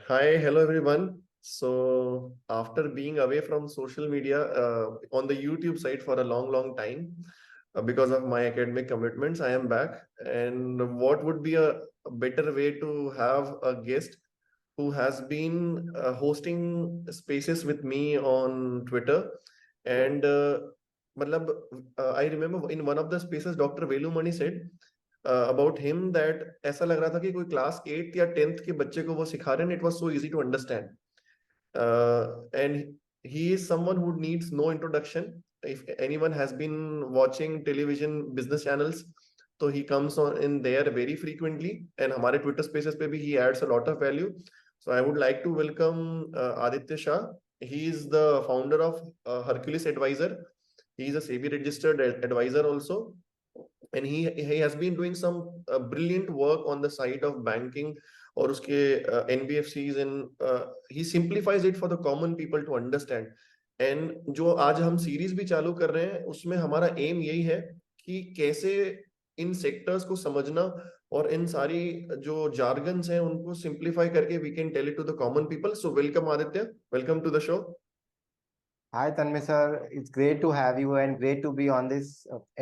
Hi, hello everyone. So, after being away from social media on the YouTube side for a long time, because of my academic commitments, I am back. And what would be a better way to have a guest who has been hosting spaces with me on Twitter? And matlab, I remember in one of the spaces, Dr. Velu Mani said about him that ऐसा लग रहा था कि कोई class 8th या 10th के बच्चे को वो सिखा रहे हैं. It was so easy to understand. And he is someone who needs no introduction. If anyone has been watching television business channels, so he comes on in there very frequently. And हमारे Twitter spaces पे भी he adds a lot of value. So I would like to welcome Aditya Shah. He is the founder of Hercules Advisor. He is a SEBI registered advisor also, and he has been doing some brilliant work on the side of banking और उसके NBFCs and he simplifies it for the common people to understand. And जो आज हम series भी चालू कर रहे हैं उसमें हमारा एम यही है कि कैसे इन सेक्टर्स को समझना और इन सारी जो जार्गन्स हैं उनको सिंप्लीफाई करके we can tell it to the common people. So welcome Aditya, welcome to the show. Hi Tanmay sir, it's great to have you and great to be on this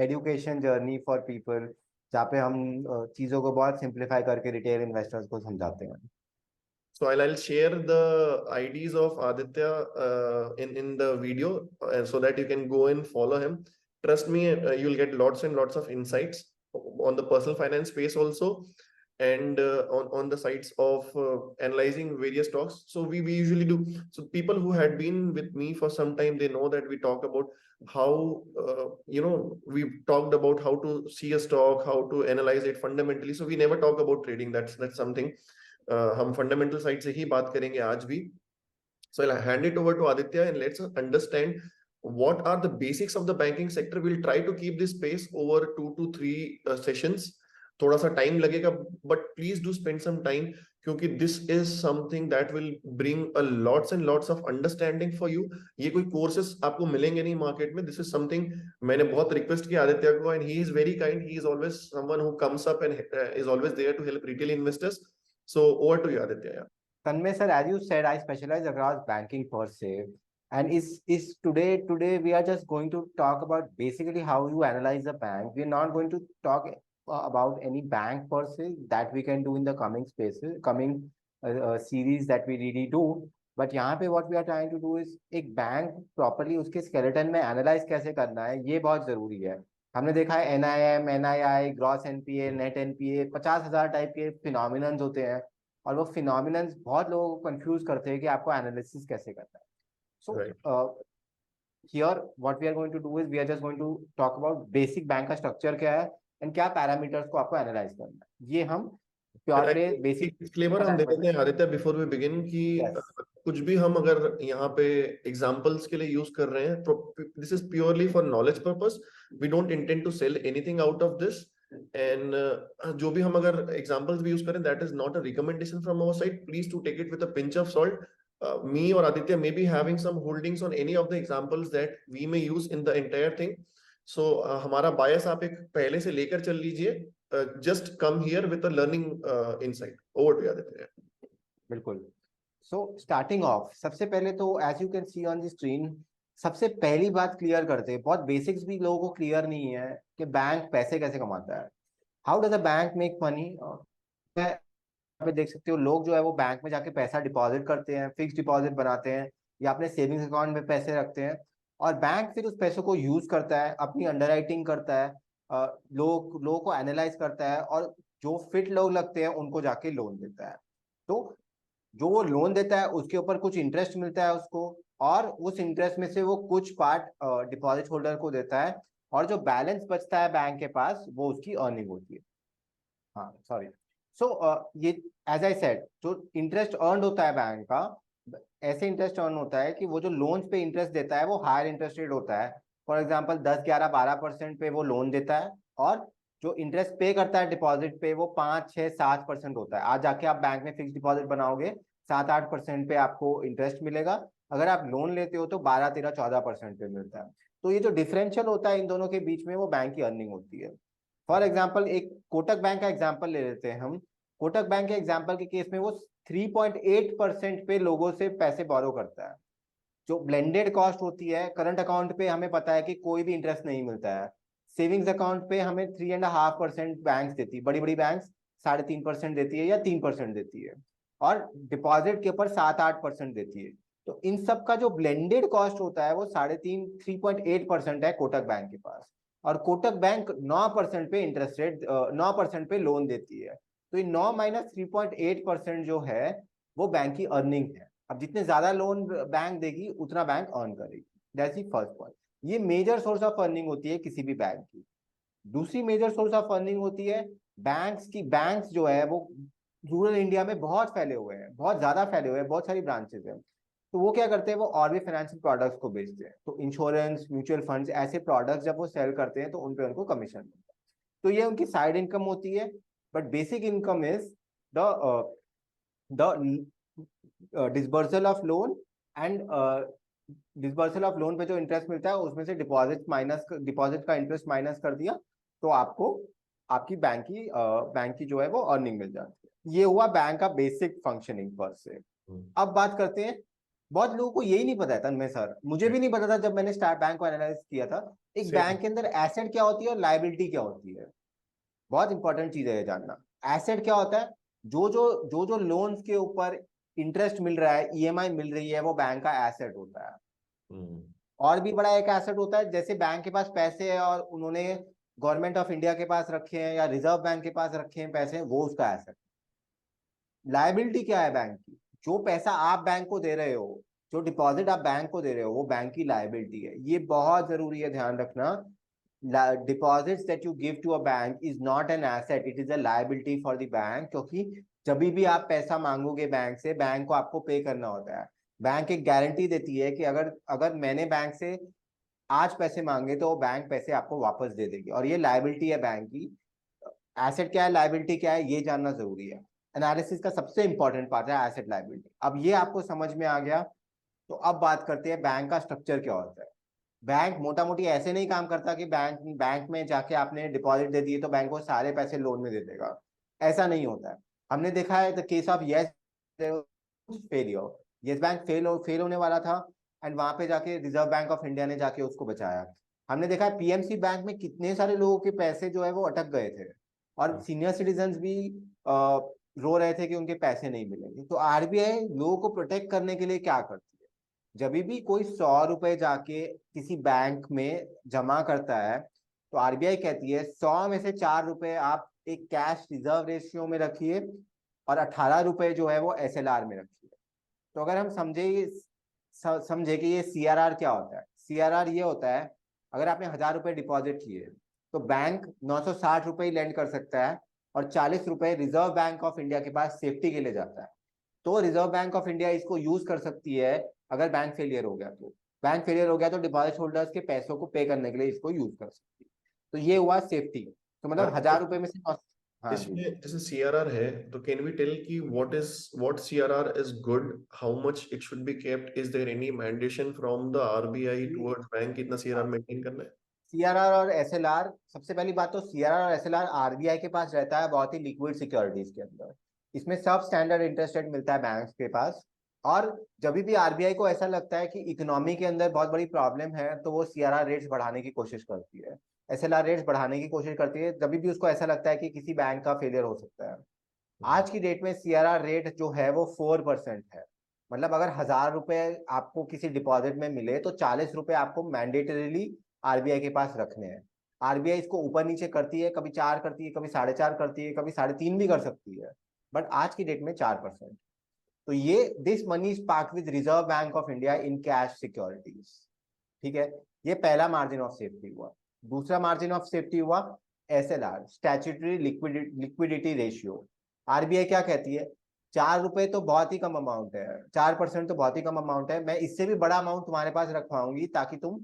education journey for people जहाँ पे हम चीजों को बहुत simplify करके retail investors को समझाते हैं. So I'll share the IDs of Aditya in the video so that you can go and follow him. Trust me, you'll get lots and lots of insights on the personal finance space also, and on the sites of analyzing various stocks. So we usually do. So people who had been with me for some time, they know that we talk about how we talked about how to see a stock, how to analyze it fundamentally. So we never talk about trading. That's something हम fundamental side से ही बात करेंगे आज भी. So I'll hand it over to Aditya and let's understand what are the basics of the banking sector. We'll try to keep this pace over 2 to 3 sessions. थोड़ा सा time लगेगा but please do spend some time क्योंकि this is something that will bring a lots and lots of understanding for you. ये कोई courses आपको मिलेंगे नहीं market में. This is something मैंने बहुत रिक्वेस्ट किया आदित्य को and he is very kind. He is always someone who comes up and is always there to help retail investors. So over to you, Aditya. Yeah. Tanmay sir, as you said, I specialize across banking per se, and is today we are just going to talk about basically how you analyze a bank. We are not going to talk about any bank per se that we can do in the coming spaces, coming series that we really do. But यहाँ पे what we are trying to do is एक bank properly उसके skeleton में analyse कैसे करना है, ये बहुत जरूरी है. हमने देखा है NIM, NII, gross NPA, net NPA, 50,000 type के फिनोमिनन्स होते हैं और वो फिनोमिनन्स बहुत लोगों को कंफ्यूज करते हैं कि आपको एनालिसिस कैसे करना है. So here what we are going to do is we are just going to talk about basic bank का स्ट्रक्चर क्या है एंड क्या पैरामीटर्स को आपको एनालाइज करना है. ये हम प्योरली बेसिक डिस्क्लेमर हम दे देते हैं आदित्य बिफोर वी बिगिन कि कुछ भी हम अगर यहाँ पे एग्जांपल्स के लिए यूज कर रहे हैं, this is purely for knowledge purpose. We don't intend to sell anything out of this. And जो भी हम अगर एग्जांपल्स भी यूज करें, that is not a recommendation from our side. Please to take it with a pinch of salt. Me or Aditya may be having some holdings on any of the examples that we may use in the entire thing. So हमारा bias आप एक पहले से लेकर चल लीजिए. Just come here with a learning insight. Over to you, Aditya. बिल्कुल. So starting of सबसे पहले तो as you can see on the screen, सबसे पहली बात क्लियर करते हैं, बहुत बेसिक्स भी लोगों को क्लियर नहीं है कि बैंक पैसे कैसे कमाता है. How does a bank make money. पे देख सकते हो लोग जो है वो बैंक में जाके पैसा डिपॉजिट करते हैं, फिक्स डिपॉजिट बनाते हैं या अपने सेविंग्स अकाउंट में पैसे रखते हैं और बैंक फिर उस पैसों को यूज करता है, अपनी अंडरराइटिंग करता है, लोगों को एनालाइज करता है और जो फिट लोग लगते हैं उनको जाके लोन देता है. तो जो वो लोन देता है उसके ऊपर कुछ इंटरेस्ट मिलता है उसको और उस इंटरेस्ट में से वो कुछ पार्ट डिपॉजिट होल्डर को देता है और जो बैलेंस बचता है बैंक के पास वो उसकी अर्निंग होती है. हाँ सॉरी. सो ये एज आई सेड जो इंटरेस्ट अर्न होता है बैंक का, ऐसे इंटरेस्ट अर्न होता है कि वो जो लोन्स पे इंटरेस्ट देता है वो हायर इंटरेस्ट रेट होता है. फॉर एग्जांपल 10, 11, 12% पे वो लोन देता है और जो इंटरेस्ट पे करता है डिपॉजिट पे वो 5, 6, 7% होता है. आज जाके आप बैंक में फिक्स डिपॉजिट बनाओगे 7-8% पे आपको इंटरेस्ट मिलेगा. अगर आप लोन लेते हो तो 12, 13, 14% पे मिलता है. तो ये जो डिफरेंशियल होता है इन दोनों के बीच में वो बैंक की अर्निंग होती है. फॉर एग्जाम्पल एक कोटक बैंक का एग्जाम्पल ले लेते हैं हम. कोटक बैंक के एग्जाम्पल के केस में वो 3.8% पे लोगों से पैसे बोरो करता है। जो ब्लेंडेड कॉस्ट होती है, करंट अकाउंट पे हमें पता है कि कोई भी इंटरेस्ट नहीं मिलता है। सेविंग्स अकाउंट पे हमें 3.5% बैंक देती है, बड़ी बड़ी बैंक 3.5% देती है या 3% देती है, और डिपॉजिट के ऊपर 7-8% देती है। तो इन सब का जो ब्लेंडेड कॉस्ट होता है वो 3.8% है कोटक बैंक के पास। और कोटक बैंक 9% पे इंटरेस्ट रेट, 9% पे लोन देती है। तो ये 9 माइनस 3.8% जो है वो बैंक की अर्निंग है। अब जितने ज्यादा लोन बैंक देगी उतना बैंक अर्न करेगी। That's the first point. ये मेजर सोर्स ऑफ अर्निंग होती है किसी भी बैंक की। दूसरी मेजर सोर्स ऑफ अर्निंग होती है बैंक्स की। बैंक्स जो है वो रूरल इंडिया में बहुत फैले हुए हैं, बहुत ज्यादा फैले हुए हैं, बहुत सारी ब्रांचेस हैं। तो वो क्या करते हैं, वो और भी फाइनेंशियल प्रोडक्ट्स को बेचते हैं। तो इंश्योरेंस, म्यूचुअल फंड्स, ऐसे प्रोडक्ट्स जब वो सेल करते हैं तो उन पे उनको कमीशन मिलता है। तो ये उनकी साइड इनकम होती है। But basic income is the disbursal of loan and disbursal of loan पे जो इंटरेस्ट मिलता है उसमें से डिपॉजिट का इंटरेस्ट माइनस कर दिया, तो आपको आपकी बैंक की जो है वो अर्निंग मिल जाती है। ये हुआ बैंक का बेसिक फंक्शनिंग पर से। अब बात करते हैं, बहुत लोगों को यही नहीं पता है तन्मय सर, मुझे भी नहीं पता था जब मैंने स्टार्ट बैंक को एनालाइज किया था, एक बैंक के अंदर एसेट क्या होती है और लायबिलिटी क्या होती है। बहुत इंपॉर्टेंट चीज है ये जानना। एसेट क्या होता है, जो लोन्स के ऊपर इंटरेस्ट मिल रहा है, ईएमआई मिल रही है, वो बैंक का एसेट होता है। और भी बड़ा एक एसेट होता है, जैसे बैंक के पास पैसे है और उन्होंने गवर्नमेंट ऑफ इंडिया के पास रखे हैं या रिजर्व बैंक के पास रखे हैं पैसे, वो उसका एसेट। लायबिलिटी क्या है बैंक की, जो पैसा आप बैंक को दे रहे हो, जो डिपॉजिट आप बैंक को दे रहे हो, वो बैंक की लायबिलिटी है। ये बहुत जरूरी है ध्यान रखना। Deposits that you give to a bank is not an asset, it is a liability for the bank. क्योंकि जब भी आप पैसा मांगोगे बैंक से, बैंक को आपको पे करना होता है। बैंक एक गारंटी देती है कि अगर अगर मैंने बैंक से आज पैसे मांगे तो बैंक पैसे आपको वापस दे देगी, और ये लायबिलिटी है बैंक की। एसेट क्या है, लायबिलिटी क्या है, ये जानना जरूरी है। एनालिसिस का सबसे इंपॉर्टेंट पार्ट है एसेट लायबिलिटी। अब ये आपको समझ में आ गया, तो अब बात करते हैं बैंक का स्ट्रक्चर क्या होता है। बैंक मोटा मोटी ऐसे नहीं काम करता कि बैंक बैंक में जाके आपने डिपॉजिट दे दिए तो बैंक को सारे पैसे लोन में दे देगा। ऐसा नहीं होता है। हमने देखा है the case of yes failure. Yes bank fail होने वाला था, एंड वहां पे जाके रिजर्व बैंक ऑफ इंडिया ने जाके उसको बचाया। हमने देखा है पीएमसी बैंक में कितने सारे लोगों के पैसे जो है वो अटक गए थे, और सीनियर सिटीजन भी रो रहे थे कि उनके पैसे नहीं मिलेंगे। तो आरबीआई लोगों को प्रोटेक्ट करने के लिए क्या करती है, जब भी कोई 100 रुपए जाके किसी बैंक में जमा करता है, तो आरबीआई कहती है 100 में से 4 रुपए आप एक कैश रिजर्व रेशियो में रखिए, और 18 रुपए जो है वो एसएलआर में रखिए। तो अगर हम समझे कि ये सीआरआर क्या होता है, सीआरआर ये होता है, अगर आपने 1000 रुपए डिपॉजिट किए तो बैंक 960 रुपए लेंड कर सकता है, और 40 रुपए रिजर्व बैंक ऑफ इंडिया के पास सेफ्टी के लिए जाता है। तो रिजर्व बैंक ऑफ इंडिया इसको यूज कर सकती है अगर बैंक फेलियर हो गया तो। बैंक फेलियर हो गया तो डिपॉजिट होल्डर्स के पैसों को पे करने के लिए इसको यूज कर सकती है। तो ये हुआ सेफ्टी। तो मतलब 1000 रुपए में से हाँ जी। इसमें जैसे सीआरआर है, तो कैन वी टेल कि what CRR is good, how much it should be kept, is there any mandation from the RBI towards bank कितना सीआरआर मेंटेन करना है? सीआरआर और एसएलआर, सबसे पहली बात तो सीआरआर और एसएलआर आरबीआई के पास रहता है बहुत ही लिक्विड सिक्योरिटीज के अंदर। इसमें सब स्टैंडर्ड इंटरेस्ट रेट मिलता है बैंक्स के पास। और जब भी आरबीआई को ऐसा लगता है कि इकोनॉमी के अंदर बहुत बड़ी प्रॉब्लम है, तो वो सीआरआर रेट्स बढ़ाने की कोशिश करती है, एसएलआर रेट्स बढ़ाने की कोशिश करती है, जब भी उसको ऐसा लगता है कि किसी बैंक का फेलियर हो सकता है। आज की डेट में सीआरआर रेट जो है वो 4% है। मतलब अगर 1000 रुपए आपको किसी डिपॉजिट में मिले तो 40 रुपए आपको मैंडेटरीली आरबीआई के पास रखने हैं। आरबीआई इसको ऊपर नीचे करती है, कभी 4 करती है, कभी 4.5 करती है, कभी 3.5 भी कर सकती है, बट आज की डेट में 4%। तो ये this money is park with reserve bank of India in cash securities. ठीक है, ये पहला मार्जिन ऑफ सेफ्टी हुआ। दूसरा मार्जिन ऑफ सेफ्टी हुआ SLR, statutory liquidity ratio. RBI क्या कहती है, 4 रुपए तो बहुत ही कम अमाउंट है, 4% तो बहुत ही कम अमाउंट है, मैं इससे भी बड़ा अमाउंट तुम्हारे पास रखवाऊंगी ताकि तुम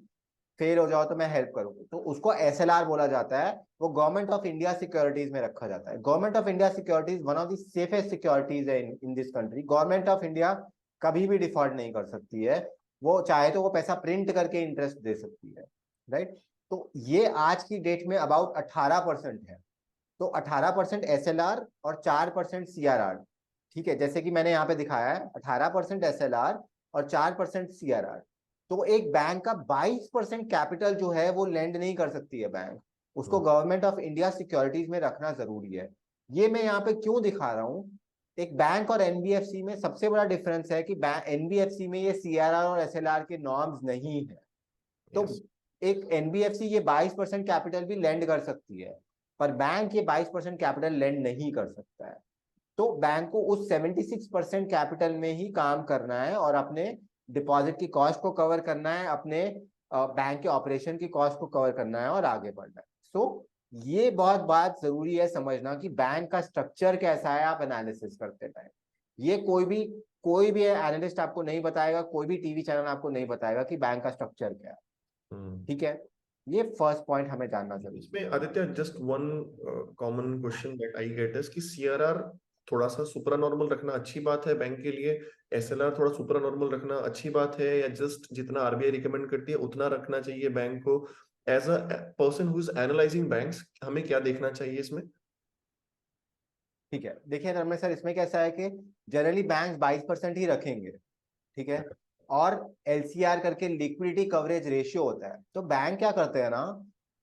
फेल हो जाओ तो मैं हेल्प करूंगी। तो उसको एसएलआर बोला जाता है। वो गवर्नमेंट ऑफ इंडिया सिक्योरिटीज में रखा जाता है। Government of India securities one of the safest securities है in this country. Government of India कभी भी डिफॉल्ट नहीं कर सकती है, वो चाहे तो वो पैसा प्रिंट करके इंटरेस्ट दे सकती है, राइट। तो ये आज की डेट में अबाउट 18% है। तो 18% एसएलआर और 4% सीआरआर, ठीक है, जैसे कि मैंने यहाँ पे दिखाया है 18% SLR और 4% CRR। तो एक बैंक का 22% कैपिटल जो है वो लेंड नहीं कर सकती है बैंक, उसको गवर्नमेंट ऑफ इंडिया सिक्योरिटीज में रखना जरूरी है। ये मैं यहाँ पे क्यों दिखा रहा हूँ, एक बैंक और एनबीएफसी में सबसे बड़ा डिफरेंस है कि एनबीएफसी में ये CRR और SLR के नॉर्म्स नहीं है। तो Yes. एक एनबीएफसी ये 22% कैपिटल भी लेंड कर सकती है, पर बैंक ये 22% कैपिटल लेंड नहीं कर सकता है। तो बैंक को उस 76% कैपिटल में ही काम करना है और अपने डिपॉजिट की कॉस्ट को कवर करना है, अपने बैंक के ऑपरेशन की कॉस्ट को कवर करना है और आगे बढ़ना है। सो ये बहुत बात जरूरी है समझना कि बैंक का स्ट्रक्चर कैसा है आप एनालिसिस करते टाइम। ये कोई भी एनालिस्ट आपको नहीं बताएगा, कोई भी टीवी चैनल आपको नहीं बताएगा कि बैंक का स्ट्रक्चर क्या है। ठीक है, ये फर्स्ट पॉइंट हमें जानना जरूरी है। इसमें Aditya just one common question that I get is कि सीआरआर थोड़ा सा सुपरा नॉर्मल रखना अच्छी बात है बैंक के लिए, एसएलआर थोड़ा सुपरा नॉर्मल रखना अच्छी बात है, या जस्ट जितना आरबीआई रिकमेंड करती है उतना रखना चाहिए बैंक को? As a person who is analysing banks, हमें क्या देखना चाहिए इसमें? ठीक है, देखिए रमेश सर, इसमें कैसा है कि जनरली बैंक 22% ही रखेंगे। ठीक है, और एलसीआर करके लिक्विडिटी कवरेज रेशियो होता है। तो बैंक क्या करते हैं ना,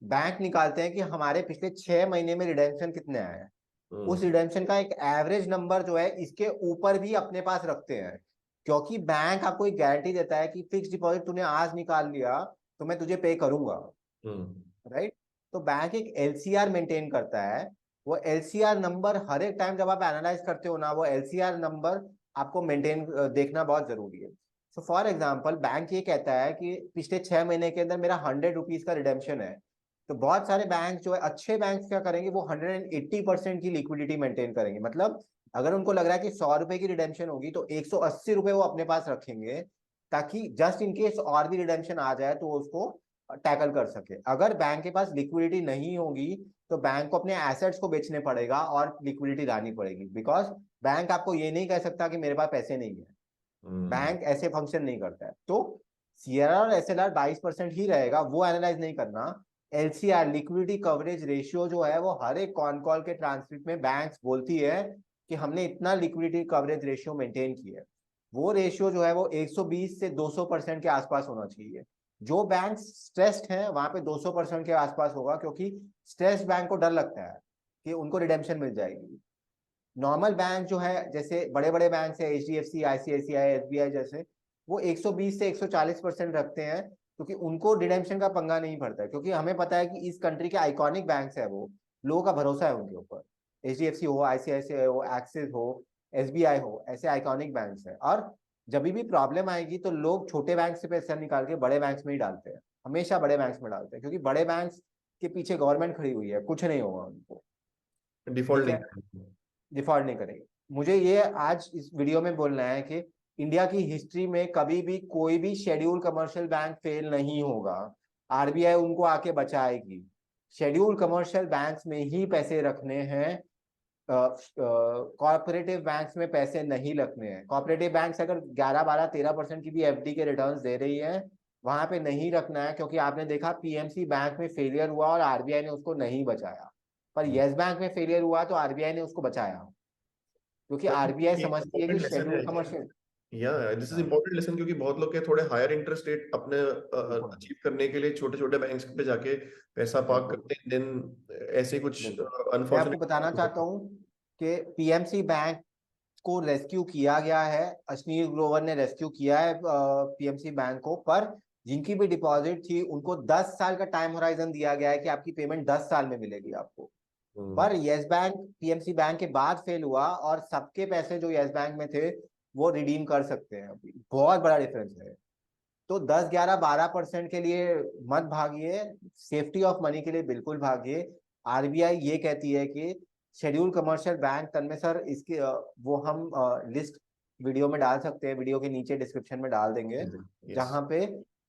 बैंक निकालते हैं कि हमारे पिछले 6 महीने में रिडेम्पशन कितने आए हैं, उस रिडेम्पशन का एक एवरेज नंबर जो है इसके ऊपर भी अपने पास रखते हैं। क्योंकि बैंक आपको एक गारंटी देता है कि फिक्स डिपॉजिट तूने आज निकाल लिया तो मैं तुझे पे करूंगा, राइट। तो बैंक एक एलसीआर मेंटेन करता है। वो एलसीआर नंबर हर एक टाइम जब आप एनालाइज करते हो ना, वो एलसीआर नंबर आपको मेंटेन देखना बहुत जरूरी है। सो फॉर एग्जाम्पल बैंक ये कहता है कि पिछले 6 महीने के अंदर मेरा 100 रुपीज का रिडेम्पशन है। तो बहुत सारे बैंक जो है, अच्छे बैंक क्या करेंगे, वो 180% की लिक्विडिटी मेंटेन करेंगे। मतलब अगर उनको लग रहा है कि 100 रुपए की रिडेम्पशन होगी तो 180 रुपए वो अपने पास रखेंगे, ताकि जस्ट इन केस और भी रिडेम्पशन आ जाए तो उसको टैकल कर सके। अगर बैंक के पास लिक्विडिटी नहीं होगी तो बैंक को अपने एसेट्स को बेचने पड़ेगा और लिक्विडिटी लानी पड़ेगी, बिकॉज बैंक आपको ये नहीं कह सकता कि मेरे पास पैसे नहीं है। बैंक ऐसे फंक्शन नहीं करता है। तो सीआरआर और एसएलआर 22% ही रहेगा, वो एनालाइज नहीं करना। एलसीआर लिक्विडिटी कवरेज रेशियो जो है वो हर एक कॉन कॉल के ट्रांसक्रिप्ट में बैंक बोलती है कि हमने इतना लिक्विडिटी कवरेज रेशियो मेंटेन किया है। वो रेशियो जो है वो 120 से 200% के आसपास होना चाहिए। जो बैंक स्ट्रेस्ड है वहां पे 200% के आसपास होगा, क्योंकि स्ट्रेस्ड बैंक को डर लगता है कि उनको रिडेम्पशन मिल जाएगी। नॉर्मल बैंक जो है, जैसे बड़े बड़े बैंक है एचडीएफसी, आईसीआईसीआई, एसबीआई जैसे, वो 120 से 140% रखते हैं, क्योंकि उनको रिडेम्पशन का पंगा नहीं पड़ता है। क्योंकि हमें पता है कि इस कंट्री के आइकॉनिक बैंक्स है, वो लोगों का भरोसा है उनके ऊपर। एचडीएफसी हो, आईसीआईसीआई हो, एक्सिस हो, एसबीआई हो, ऐसे आइकॉनिक बैंक्स है। और जब भी प्रॉब्लम आएगी तो लोग छोटे बैंक से पैसा निकाल के बड़े बैंक्स में ही डालते हैं, हमेशा बड़े बैंक्स में डालते हैं, क्योंकि बड़े बैंक्स के पीछे गवर्नमेंट खड़ी हुई है, कुछ नहीं होगा उनको। डिफॉल्ट ठीक नहीं है, डिफॉल्ट नहीं करेगी। मुझे ये आज इस वीडियो में बोलना है कि इंडिया की हिस्ट्री में कभी भी कोई भी शेड्यूल कमर्शियल बैंक फेल नहीं होगा। आरबीआई उनको आके बचाएगी। शेड्यूल कमर्शियल बैंक्स में ही पैसे रखने हैं, कॉर्पोरेटिव बैंक्स में पैसे नहीं रखने हैं। कॉर्पोरेटिव बैंक्स अगर 11, 12, 13% की भी एफडी के रिटर्न्स दे रही है, वहां पे नहीं रखना है। क्योंकि आपने देखा पीएमसी बैंक में फेलियर हुआ और आरबीआई ने उसको नहीं बचाया, पर यस बैंक में फेलियर हुआ तो आरबीआई ने उसको बचाया, क्योंकि आरबीआई समझती है कि इम्पोर्टेंट लेसन शेड्यूल है। कमर्शियल। या दिस इज हाँ, इम्पोर्टेंट लेसन, क्योंकि बहुत लोग के थोड़े हायर इंटरेस्ट रेट अपने बिल्कुल अचीव करने के लिए छोटे छोटे बैंक्स पे जाके पैसा पार्क बिल्कुल करते हैं, देन ऐसे कुछ बिल्कुल। मैं आपको बताना चाहता अनफॉर्चुनेट। हूँ कि पीएमसी बैंक को रेस्क्यू किया गया है, अश्नीर ग्रोवर ने रेस्क्यू किया है पीएमसी बैंक को। पर जिनकी भी डिपॉजिट थी उनको 10 साल का टाइम होराइजन दिया गया है कि आपकी पेमेंट 10 साल में मिलेगी आपको। पर यस बैंक पीएमसी बैंक के बाद फेल हुआ और सबके पैसे जो यस बैंक में थे वो रिडीम कर सकते हैं अभी। बहुत बड़ा डिफरेंस है। तो 10, 11, 12% के लिए मत भागिए, सेफ्टी ऑफ मनी के लिए बिल्कुल भागिए। आरबीआई ये कहती है कि शेड्यूल कमर्शियल बैंक, तन्मय सर इसकी वो हम लिस्ट वीडियो में डाल सकते हैं, वीडियो के नीचे डिस्क्रिप्शन में डाल देंगे, यस। जहां पे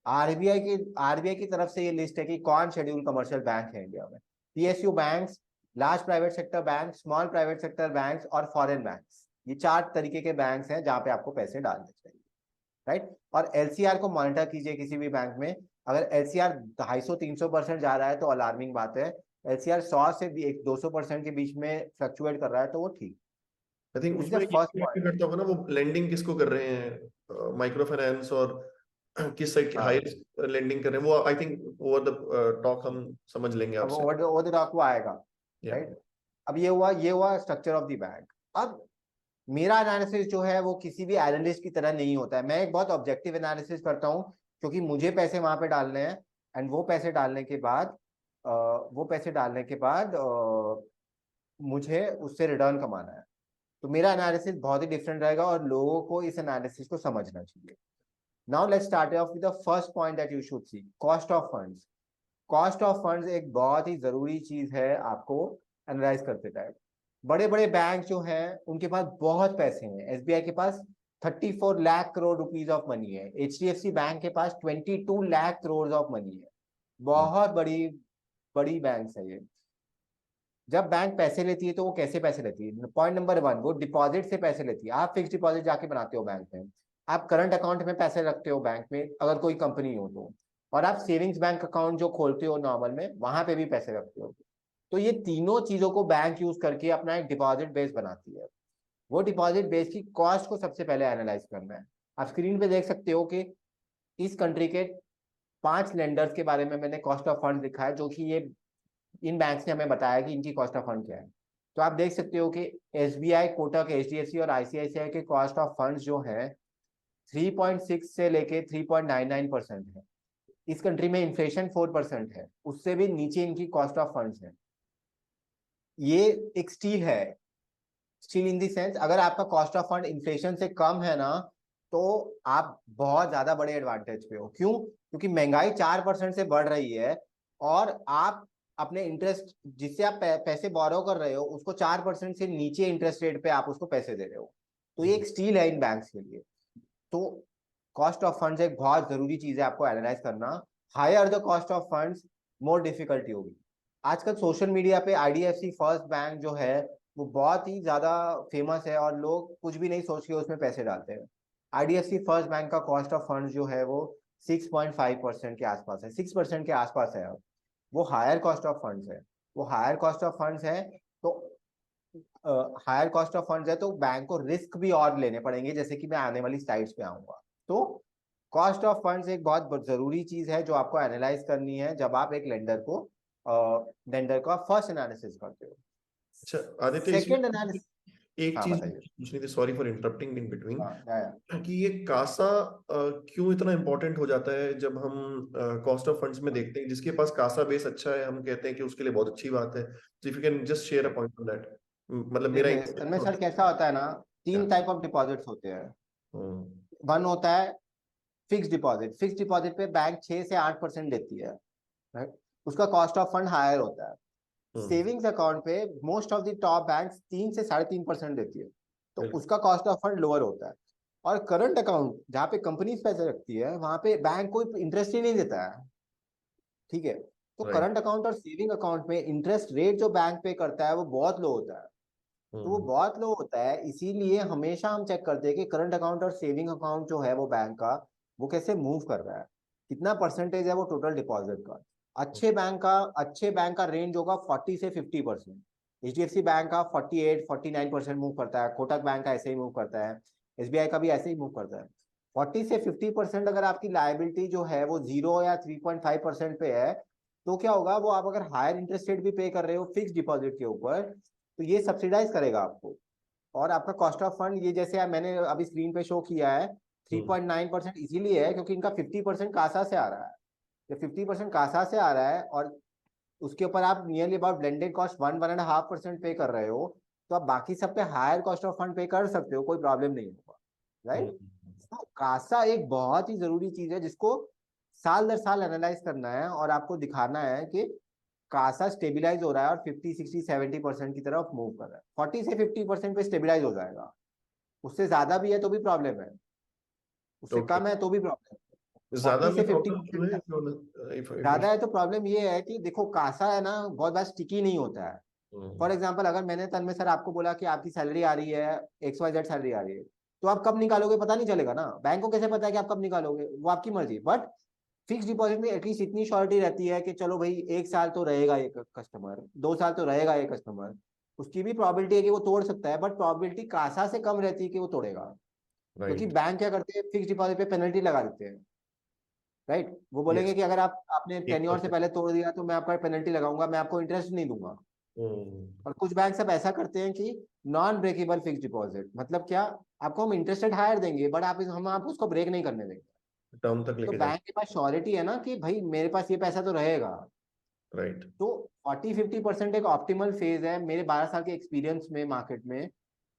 आरबीआई की तरफ से ये लिस्ट है कि कौन शेड्यूल कमर्शियल बैंक है इंडिया में। PSU banks, large private sector bank, small private sector banks और फॉरेन बैंक्स, ये 4 तरीके के बैंक्स हैं जहां पे आपको पैसे डालने चाहिए, राइट। और एलसीआर को मॉनिटर कीजिए किसी भी बैंक में। अगर एलसीआर 250-300% जा रहा है तो अलार्मिंग बात है। एलसीआर 100 से 200% के बीच में फ्लक्चुएट कर रहा है तो वो ठीक। आई थिंक दिस इज उसमें द ये फर्स्ट डिपेंड भी पॉइंट। करता होगा ना, वो लेंडिंग किसको कर रहे हैं, माइक्रो फाइनेंस, और किस साइड की हाँ, हाईएस्ट लेंडिंग कर रहे हैं, वो I think over the talk हम समझ लेंगे अब आपसे। ओवर द टॉप वो आएगा, या राइट। अब ये हुआ स्ट्रक्चर ऑफ द बैंक। अब मेरा एनालिसिस जो है वो किसी भी एनालिस्ट की तरह नहीं होता है, मैं एक बहुत ऑब्जेक्टिव एनालिसिस करता हूँ, क्योंकि मुझे पैसे वहां पे डालने हैं, एंड वो पैसे डालने के बाद वो पैसे डालने के बाद मुझे उससे रिटर्न कमाना है। तो मेरा एनालिसिस बहुत ही डिफरेंट रहेगा और लोगों को इस एनालिसिस को समझना चाहिए। Now let's start of with the first point that you should see, cost of funds. Cost of funds एक बहुत ही जरूरी चीज है आपको एनालाइज करते टाइम। बड़े बड़े बैंक जो हैं उनके पास बहुत पैसे हैं, एसबीआई के पास 34 lakh crore rupees of money है, एचडीएफसी बैंक के पास 22 लाख करोड़ ऑफ मनी है। बहुत बड़ी बड़ी बैंक है ये। जब बैंक पैसे लेती है तो वो कैसे पैसे लेती है? पॉइंट नंबर वन, वो डिपॉजिट से पैसे लेती है। आप फिक्स डिपॉजिट जाके बनाते हो बैंक में, आप करंट अकाउंट में पैसे रखते हो बैंक में अगर कोई कंपनी हो तो, और आप सेविंग्स बैंक अकाउंट जो खोलते हो नॉर्मल में वहां पे भी पैसे रखते हो। तो ये तीनों चीजों को बैंक यूज करके अपना एक डिपॉजिट बेस बनाती है। वो डिपॉजिट बेस की कॉस्ट को सबसे पहले एनालाइज करना है। आप स्क्रीन पे देख सकते हो कि इस कंट्री के 5 लेंडर्स के बारे में मैंने कॉस्ट ऑफ फंड लिखा है, जो कि ये इन बैंक्स ने हमें बताया कि इनकी कॉस्ट ऑफ फंड क्या है। तो आप देख सकते हो कि एसबीआई, कोटक, एचडीएफसी और आईसीआईसीआई के कॉस्ट ऑफ फंड्स जो है 3.6 से लेके 3.99% है। इस कंट्री में इन्फ्लेशन 4% है, उससे भी नीचे इनकी कॉस्ट ऑफ फंड्स है। ये एक स्टील है, स्टील इन दी सेंस, अगर आपका कॉस्ट ऑफ फंड इन्फ्लेशन से कम है ना, तो आप बहुत ज्यादा बड़े एडवांटेज पे हो। क्यों? क्योंकि महंगाई 4% से बढ़ रही है, और आप अपने इंटरेस्ट जिससे आप पैसे बोरो कर रहे हो उसको 4% से नीचे इंटरेस्ट रेट पे आप उसको पैसे दे रहे हो। तो ये एक स्टील है इन बैंक्स के लिए। तो कॉस्ट ऑफ फंड्स एक बहुत जरूरी चीज है आपको एनालाइज करना। Higher the cost of funds, more difficulty होगी। आजकल सोशल मीडिया पे आईडीएफसी फर्स्ट बैंक जो है वो बहुत ही ज्यादा फेमस है, और लोग कुछ भी नहीं सोच के उसमें पैसे डालते हैं। आईडीएफसी फर्स्ट बैंक का कॉस्ट ऑफ फंड जो है वो 6.5% के आसपास है, 6% के आसपास है। अब वो हायर कॉस्ट ऑफ फंड्स है, वो हायर कॉस्ट ऑफ फंड्स है। तो हायर कॉस्ट ऑफ फंड्स है तो बैंक को रिस्क भी और लेने पड़ेंगे, जैसे कि मैं आने वाली स्लाइड्स पे आऊंगा। तो कॉस्ट ऑफ फंड्स एक बहुत जरूरी चीज है जो आपको एनालाइज करनी है जब आप एक लेंडर का फर्स्ट एनालिसिस करते हो। अच्छा आदित्य, इसमें सेकंड एनालिसिस। एक हाँ चीज बताइए। पूछनी थी, sorry for interrupting in between, हाँ या। कि ये कासा क्यों इतना इंपॉर्टेंट हो जाता है जब हम कॉस्ट ऑफ फंड्स में देखते हैं, जिसके पास कासा बेस अच्छा है हम कहते हैं कि उसके लिए बहुत अच्छी बात है। If you can just share a point on that, मतलब मेरा देखिए तन्मय सर, कैसा होता है ना, क्या। 3 टाइप ऑफ डिपॉजिट्स होते हैं। हम्म। वन होता है फिक्स डिपॉजिट। फिक्स डिपॉजिट पे बैंक 6 से 8% देती है, राइट। उसका कॉस्ट ऑफ फंड हायर होता है। हम्म। सेविंग्स अकाउंट पे most of the top banks 3 से 3.5% देती है, तो बिल्कुल। उसका कॉस्ट ऑफ फंड लोअर होता है। और करंट अकाउंट जहाँ पे कंपनीज पैसे रखती है वहां पे बैंक कोई इंटरेस्ट ही नहीं देता है, ठीक है। तो राइट। करंट अकाउंट और सेविंग अकाउंट में इंटरेस्ट रेट जो बैंक पे करता है वो बहुत लो होता है। तो वो हम्म। बहुत लो होता है, इसीलिए हमेशा हम चेक करते हैं कि करंट अकाउंट और सेविंग अकाउंट जो है वो बैंक का, वो कैसे मूव कर रहा है, कितना परसेंटेज है वो टोटल डिपॉजिट का। अच्छे बैंक का रेंज होगा 40 से 50%। एचडीएफसी बैंक का 48-49% मूव करता है, कोटक बैंक का ऐसे ही मूव करता है, एसबीआई का भी ऐसे ही मूव करता है। 40 से 50% अगर आपकी लाइबिलिटी जो है वो 0 या 3.5% पे है, तो क्या होगा, वो आप अगर हायर इंटरेस्ट रेट भी पे कर रहे हो फिक्स डिपॉजिट के ऊपर, तो ये सब्सिडाइज करेगा आपको। और आपका कॉस्ट ऑफ फंड ये जैसे मैंने अभी स्क्रीन पे शो किया है, थ्री हम्म। पॉइंट नाइन परसेंट इसीलिए है क्योंकि इनका 50% कासा से आ रहा है। जब 50% कासा से आ रहा है और उसके ऊपर आप नियरली अबाउट ब्लेंडेड कॉस्ट 1-1.5% पे कर रहे हो, तो आप बाकी सब पे हायर कॉस्ट ऑफ फंड पे कर सकते हो, कोई प्रॉब्लम नहीं होगा, राइट। हम्म। तो कासा एक बहुत ही जरूरी चीज है जिसको साल दर साल एनालाइज करना है और आपको दिखाना है कि कासा स्टेबिलाईज हो रहा है और 50-60-70% की तरफ मूव कर रहा है। 40 से 50% पे स्टेबिलाईज हो जाएगा, उससे ज्यादा भी है तो भी प्रॉब्लम है, उससे ओके। कम है तो भी प्रॉब्लम है। ज्यादा फोर्टी में से फिफ्टी प्रॉब्लम क्यों परसेंट है, if ज्यादा है तो प्रॉब्लम ये है कि देखो कासा है ना, बहुत बार स्टिकी नहीं होता है। फॉर एग्जाम्पल, अगर मैंने तन्मय सर आपको बोला कि आपकी सैलरी आ रही है, XYZ सैलरी आ रही है, तो आप कब निकालोगे पता नहीं चलेगा ना, बैंक को कैसे पता है कि आप कब निकालोगे, वो आपकी मर्जी। बट फिक्स डिपॉजिट में एटलीस्ट इतनी श्योरिटी रहती है कि चलो भाई 1 साल तो रहेगा ये कस्टमर, 2 साल तो रहेगा ये कस्टमर, उसकी भी प्रोबेबिलिटी है कि वो तोड़ सकता है, बट प्रोबेबिलिटी कासा से कम रहती है कि वो तोड़ेगा, क्योंकि राइट। बैंक क्या करते हैं, फिक्स डिपॉजिट पे पेनल्टी लगा देते हैं, राइट। वो बोलेंगे यस। कि अगर आपने टेन्योर से 1%। पहले तोड़ दिया तो मैं आपका पेनल्टी लगाऊंगा, मैं आपको इंटरेस्ट नहीं दूंगा। हम्म। और कुछ बैंक सब ऐसा करते हैं कि नॉन ब्रेकेबल फिक्स डिपॉजिट, मतलब क्या, आपको हम इंटरेस्टेड हायर देंगे बट हम आप उसको ब्रेक नहीं करने देंगे। टर्म तक तो लेके बैंक के पास श्योरिटी है ना कि भाई मेरे पास ये पैसा तो रहेगा। जाएंगे। राइट। तो 40-50% एक ऑप्टिमल फेज है मेरे 12 साल के एक्सपीरियंस में मार्केट में।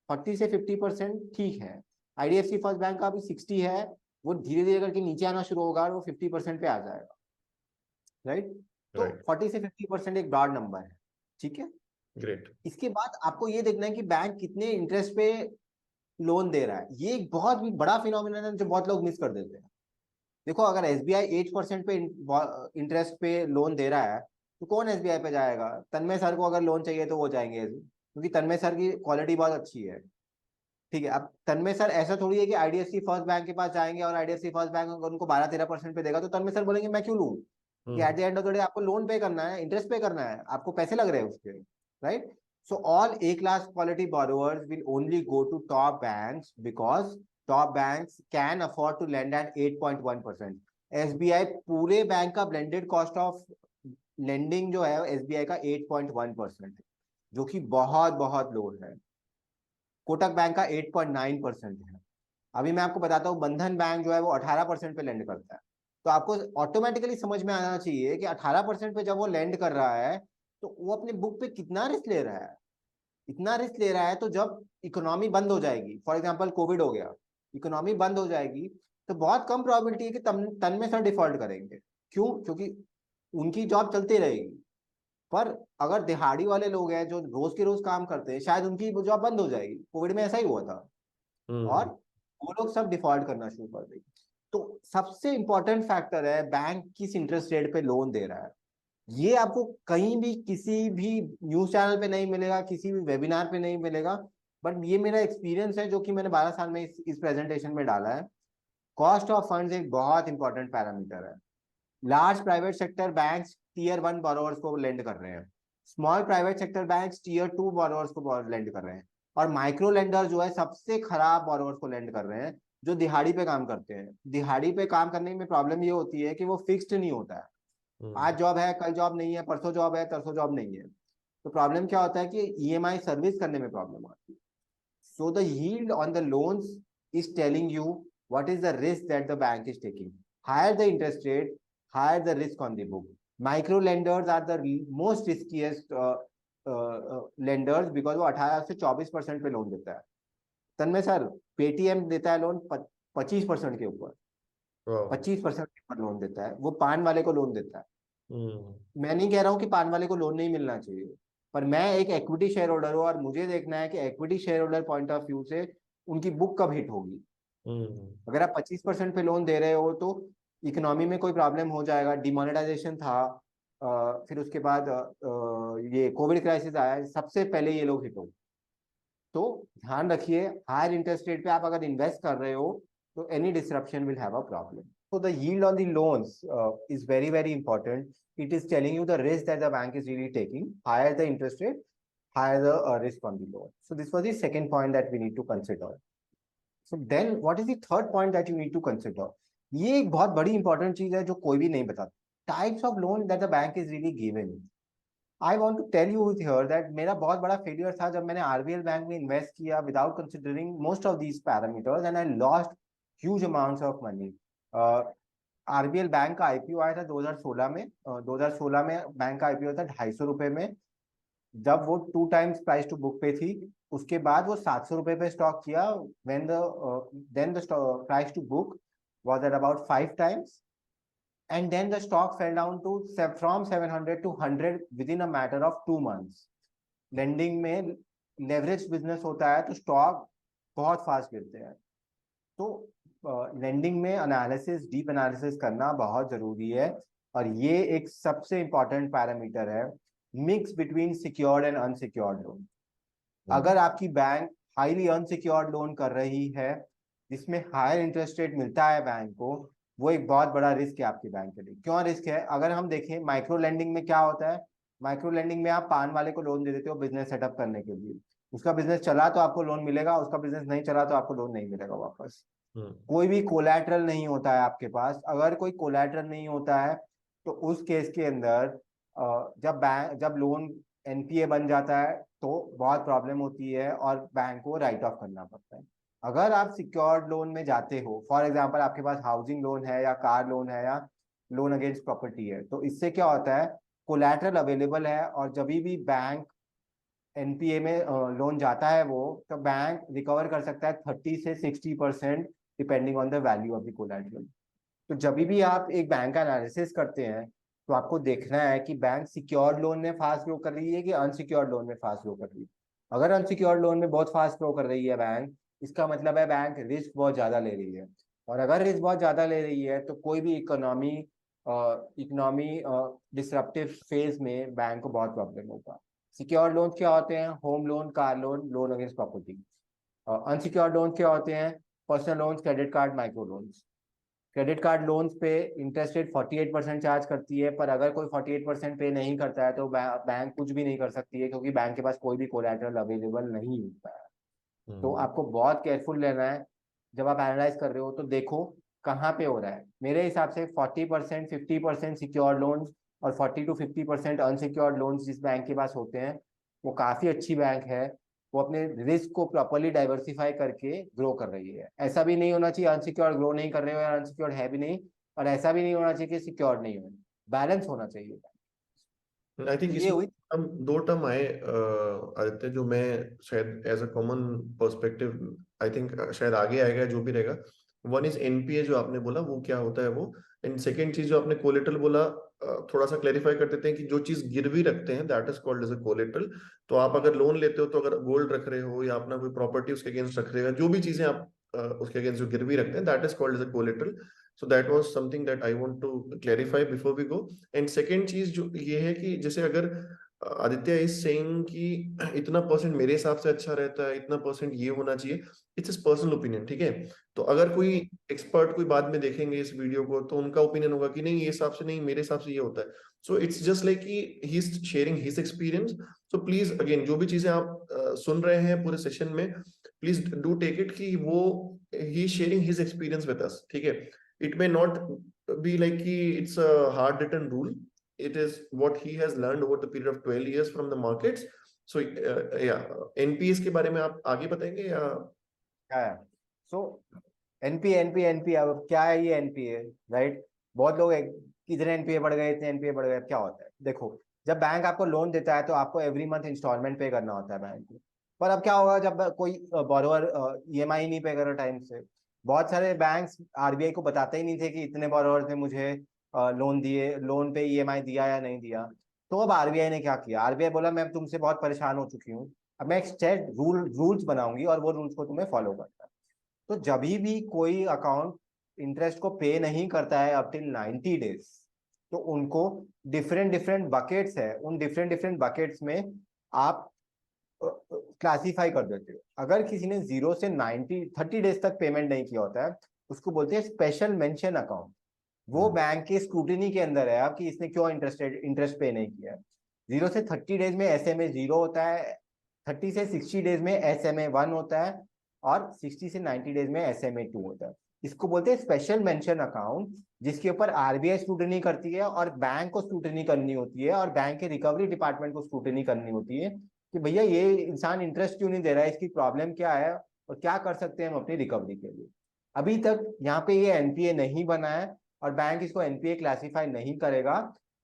40 से 50% ठीक है। आईडीएफसी फर्स्ट बैंक का अभी 60 है, वो धीरे धीरे करके नीचे आना शुरू होगा और वो 50% पे आ जाएगा, राइट। तो राइट। 40 से 50% एक ब्रॉड नंबर है, ठीक है। ग्रेट। इसके बाद आपको ये देखना है कि बैंक कितने इंटरेस्ट पे लोन दे रहा है। ये एक बहुत भी बड़ा फिनोमिनन है जो बहुत लोग मिस कर देते हैं। देखो, अगर एसबीआई 8% पे इंटरेस्ट पे लोन दे रहा है, तो कौन एसबीआई पे जाएगा? तन्मय सर को अगर लोन चाहिए तो वो जाएंगे, क्योंकि तन्मय सर की क्वालिटी बहुत अच्छी है, ठीक है। अब तन्मय सर ऐसा थोड़ी है कि आईडीएफसी फर्स्ट बैंक के पास जाएंगे और आईडीएफसी फर्स्ट बैंक अगर उनको 12-13% पे देगा तो तन्मय सर बोलेंगे मैं क्यों लूँ? कि at the hmm. End of the day आपको लोन पे करना है, इंटरेस्ट पे करना है, आपको पैसे लग रहे हैं उसके, right. So all A class quality borrowers will only go to top banks because top banks can afford to lend at 8.1%। SBI पूरे बैंक का ब्लेंडेड कॉस्ट ऑफ लेंडिंग जो है एसबीआई का 8.1% है, जो कि बहुत बहुत लो है। कोटक बैंक का 8.9% है। अभी मैं आपको बताता हूँ, बंधन बैंक जो है वो 18% पे लेंड करता है। तो आपको ऑटोमेटिकली समझ में आना चाहिए कि 18% पे जब वो लेंड कर रहा है तो वो अपने बुक पे कितना रिस्क ले रहा है। इतना रिस्क ले रहा है तो जब इकोनॉमी बंद हो जाएगी, फॉर एग्जाम्पल कोविड हो गया, इकोनॉमी बंद हो जाएगी, तो बहुत कम प्रोबेबिलिटी है कि तन्मय सर डिफॉल्ट करेंगे। क्यों? क्योंकि उनकी जॉब चलती रहेगी। पर अगर दिहाड़ी वाले लोग हैं जो रोज के रोज काम करते हैं, शायद उनकी जॉब बंद हो जाएगी। कोविड में ऐसा ही हुआ था, और हम्म। वो लोग सब डिफॉल्ट करना शुरू कर देंगे। तो सबसे इंपॉर्टेंट फैक्टर है बैंक किस इंटरेस्ट रेट पे लोन दे रहा है। ये आपको कहीं भी किसी भी न्यूज चैनल पे नहीं मिलेगा, किसी भी वेबिनार पे नहीं मिलेगा, बट ये मेरा एक्सपीरियंस है जो कि मैंने 12 साल में इस प्रेजेंटेशन में डाला है। कॉस्ट ऑफ फंड्स एक बहुत इंपॉर्टेंट पैरामीटर है। Large private sector banks tier 1 borrowers को लेंड कर रहे हैं, small private sector banks tier 2 borrowers को लेंड कर रहे हैं, और माइक्रो लेंडर जो है सबसे खराब बोरोवर्स को लेंड कर रहे हैं, जो दिहाड़ी पे काम करते हैं। दिहाड़ी पे काम करने में प्रॉब्लम ये होती है कि वो फिक्स्ड नहीं होता है। हम्म। आज जॉब है, कल जॉब नहीं है, परसों जॉब है, तरसों जॉब नहीं है। तो प्रॉब्लम क्या होता है कि ईएमआई सर्विस करने में प्रॉब्लम आती है। So the yield on the loans is telling you what is the risk that the bank is taking. Higher the interest rate, higher the risk on the book. Micro lenders are the most riskiest lenders because वो 18 से 24% पे loan देता है। तन्मय sir, Paytm देता है loan 25% के ऊपर, वाह। 25% के ऊपर लोन देता है, वो पान वाले को लोन देता है। हम्म। मैं नहीं कह रहा हूँ कि पान वाले को लोन नहीं मिलना चाहिए, पर मैं एक इक्विटी शेयर होल्डर हूँ और मुझे देखना है कि equity share holder point of view से उनकी बुक कब हिट होगी। हम्म। अगर आप 25% पे लोन दे रहे हो तो इकोनॉमी में कोई प्रॉब्लम हो जाएगा, डिमोनेटाइजेशन था, फिर उसके बाद ये कोविड क्राइसिस आया, सबसे पहले ये लोग हिट हो। तो ध्यान रखिए, हायर इंटरेस्ट रेट पे आप अगर इन्वेस्ट कर रहे हो तो any disruption will have a problem. So the yield on the loans is very, very important. It is telling you the risk that the bank is really taking. Higher the interest rate, higher the risk on the loan. So this was the second point that we need to consider. So then what is the third point that you need to consider? ये एक बहुत बड़ी important चीज है जो कोई भी नहीं बताता। Types of loan that the bank is really given. I want to tell you here that मेरा बहुत बड़ा फेलियर था जब मैंने आरबीएल बैंक में इन्वेस्ट किया without considering most of these parameters, and I lost huge amounts of money. RBL bank का IPO आया था 2016 में। 2016 में बैंक का आईपीओ था 250 रुपए में, जब वो 2 टाइम्स प्राइस टू बुक पे थी। उसके बाद वो 700 रुपए पे स्टॉक किया, when the then the price to book was at about 5 times, and then the stock fell down to from 700 to 100 within a matter of 2 months. Lending में leverage business होता है तो स्टॉक बहुत फास्ट गिरते हैं। तो lending में analysis, deep analysis करना बहुत जरूरी है, और ये एक सबसे इंपॉर्टेंट पैरामीटर है mix between secured and unsecured loan. अगर आपकी बैंक हाईली अनसिक्योर्ड लोन कर रही है जिसमें हायर इंटरेस्ट रेट मिलता है बैंक को, वो एक बहुत बड़ा रिस्क है आपकी बैंक के लिए। क्यों रिस्क है? अगर हम देखें माइक्रो लेंडिंग में क्या होता है, माइक्रो लेंडिंग में आप पान वाले को लोन दे देते हो बिजनेस सेटअप करने के लिए, उसका बिजनेस चला तो आपको लोन मिलेगा, उसका बिजनेस नहीं चला तो आपको लोन नहीं मिलेगा वापस। हम्म। कोई भी कोलैटरल नहीं होता है आपके पास। अगर कोई कोलैटरल नहीं होता है तो उस केस के अंदर जब लोन एनपीए बन जाता है तो बहुत प्रॉब्लम होती है और बैंक को राइट ऑफ करना पड़ता है। अगर आप सिक्योर्ड लोन में जाते हो, फॉर एग्जांपल आपके पास हाउसिंग लोन है या कार लोन है या लोन अगेंस्ट प्रॉपर्टी है, तो इससे क्या होता है, कोलैटरल अवेलेबल है और जब भी बैंक एनपीए में लोन जाता है वो, तो बैंक रिकवर कर सकता है 30 से 60% depending on the value of the collateral. तो जब भी आप एक बैंक का एनालिसिस करते हैं तो आपको देखना है कि बैंक सिक्योर्ड लोन में फास्ट ग्रो कर रही है कि अनसिक्योर्ड लोन में फास्ट ग्रो कर रही है। अगर अनसिक्योर्ड लोन में बहुत फास्ट ग्रो कर रही है बैंक, इसका मतलब है बैंक रिस्क बहुत ज्यादा ले रही है। और अगर रिस्क बहुत ज्यादा ले रही है तो कोई भी इकोनॉमी डिसरप्टिव फेज में बैंक को बहुत प्रॉब्लम होगा। सिक्योर्ड लोन क्या होते हैं, home loan, car loan, loan against property. Unsecured loan क्या होते हैं, personal loans, credit card, micro loans. Credit card loans पे इंटरेस्ट रेट 48% चार्ज करती है, पर अगर कोई 48% पे नहीं करता है तो बैंक कुछ भी नहीं कर सकती है, क्योंकि बैंक के पास कोई भी कोलैटरल अवेलेबल नहीं होता है। तो हम्म। आपको बहुत केयरफुल रहना है जब आप एनालाइज कर रहे हो। तो देखो कहाँ पे हो रहा है। मेरे हिसाब से 40% 50% सिक्योर्ड लोन्स और 40 to 50% अनसिक्योर्ड लोन्स जिस बैंक के पास होते हैं वो काफी अच्छी बैंक है। वो अपने रिस्क को प्रॉपरली डाइवर्सिफाई करके ग्रो कर रही है। ऐसा भी नहीं होना चाहिए अनसिक्योर्ड ग्रो नहीं कर रहे हो या अनसिक्योर्ड है भी नहीं, और ऐसा भी नहीं होना चाहिए कि सिक्योर्ड नहीं हो। बैलेंस होना चाहिए। आई तो थिंक ये इसमें हुई। हम दो टर्म आए आदित्य, जो मैं शायद as a common perspective I think शायद आगे आएगा जो भी रहेगा। वन इज एनपीए जो आपने बोला, वो क्या होता है वो। एंड सेकेंड चीज जो आपने कोलेटरल बोला, थोड़ा सा क्लेरिफाई कर देते हैं कि जो चीज गिरवी रखते हैं that is called as a collateral. तो आप अगर लोन लेते हो तो अगर गोल्ड रख रहे हो या अपना कोई प्रॉपर्टी उसके अगेंस्ट रख रहे हो, जो भी चीजें आप उसके अगेंस्ट जो गिरवी रखते हैं that is called as a collateral. So that was something that I want to clarify before we go. And second चीज जो ये है कि जैसे अगर आदित्य इज सेइंग कि इतना परसेंट मेरे हिसाब से अच्छा रहता है, इतना परसेंट ये होना चाहिए, इट्स इज पर्सनल ओपिनियन, ठीक है। तो अगर कोई एक्सपर्ट कोई बाद में देखेंगे इस वीडियो को तो उनका ओपिनियन होगा कि नहीं ये हिसाब से नहीं, मेरे हिसाब से ये होता है। सो इट्स जस्ट लाइक कि he is sharing his experience. So please again जो भी चीजें आप सुन रहे हैं पूरे सेशन में, प्लीज डू टेक इट कि वो ही sharing his experience with us, ठीक है। It may not be like कि it's a hard written rule, it is what he has learned over the period of 12 years from the markets. So yeah, NPS के बारे में आप आगे बताएंगे या? क्या है सो एनपीए एनपीए एनपीए, अब क्या है ये एनपीए, राइट? बहुत लोग कितने एनपीए बढ़ गए, इतने एनपीए बढ़ गए। अब क्या होता है, देखो जब बैंक आपको लोन देता है तो आपको एवरी मंथ इंस्टॉलमेंट पे करना होता है बैंक को। पर अब क्या होगा जब कोई बोरोवर ईएमआई नहीं पे कर रहा टाइम से। बहुत सारे बैंक्स आरबीआई को बताते ही नहीं थे कि इतने बोरोवर ने मुझे लोन दिए, लोन पे ईएमआई दिया या नहीं दिया। तो अब आरबीआई ने क्या किया, आरबीआई बोला मैं तुमसे बहुत परेशान हो चुकी हूँ, अब मैं एक स्टेट रूल्स बनाऊंगी और वो रूल्स को तुम्हें फॉलो करना है। तो जब भी कोई अकाउंट इंटरेस्ट को पे नहीं करता है अप टिल 90 डेज, तो उनको डिफरेंट डिफरेंट बकेट्स है, उन डिफरेंट डिफरेंट बकेट्स में आप क्लासीफाई कर देते हो। अगर किसी ने 0 से 30 डेज तक पेमेंट नहीं किया होता है, उसको बोलते हैं स्पेशल मेंशन अकाउंट। वो बैंक के स्क्रूटिनी के अंदर है अब कि इसने क्यों इंटरेस्ट पे नहीं किया है। 0 से 30 डेज में एसएमए 0 होता है, 30 से 60 डेज में एसएमए 1 होता है, और 60 से 90 डेज में एसएमए 2 होता है। इसको बोलते हैं स्पेशल मेंशन अकाउंट, जिसके ऊपर आरबीआई स्क्रूटिनी करती है और बैंक को स्क्रूटिनी करनी होती है और बैंक के रिकवरी डिपार्टमेंट को स्क्रूटिनी करनी होती है कि भैया ये इंसान इंटरेस्ट क्यों नहीं दे रहा है, इसकी प्रॉब्लम क्या है और क्या कर सकते हैं हम अपनी रिकवरी के लिए। अभी तक यहाँ पे ये एनपीए नहीं बना है और बैंक इसको एनपीए क्लासिफाई नहीं करेगा,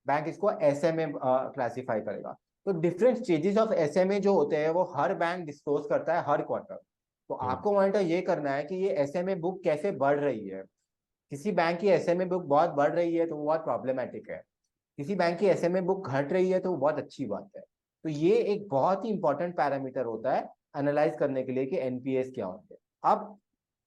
बैंक इसको एसएमए क्लासिफाई करेगा। तो डिफरेंट स्टेजेस ऑफ एसएमए जो होते हैं वो हर बैंक डिस्क्लोज करता है हर क्वार्टर। तो आपको मॉनिटर ये करना है कि ये एसएमए बुक कैसे बढ़ रही है। किसी बैंक की एसएमए बुक बहुत बढ़ रही है तो वो बहुत प्रॉब्लमेटिक है, किसी बैंक की एसएमए बुक घट रही है तो वो बहुत अच्छी बात है। तो ये एक बहुत ही इंपॉर्टेंट पैरामीटर होता है एनालाइज करने के लिए कि एनपीएस क्या होते हैं। अब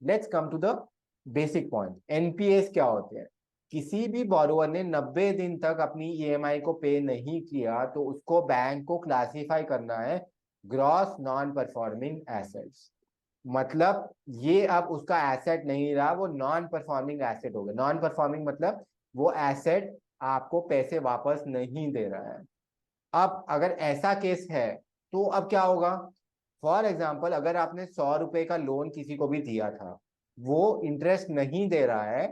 let's come to the basic point, NPAs क्या होते हैं। किसी भी बोरोवर ने 90 दिन तक अपनी ईएमआई को पे नहीं किया तो उसको बैंक को क्लासिफाई करना है ग्रॉस नॉन परफॉर्मिंग एसेट्स। मतलब ये अब उसका एसेट नहीं रहा, वो नॉन परफॉर्मिंग एसेट हो गया। नॉन परफॉर्मिंग मतलब वो एसेट आपको पैसे वापस नहीं दे रहा है। अब अगर ऐसा केस है तो अब क्या होगा? फॉर एग्जाम्पल, अगर आपने 100 रुपए का लोन किसी को भी दिया था, वो इंटरेस्ट नहीं दे रहा है,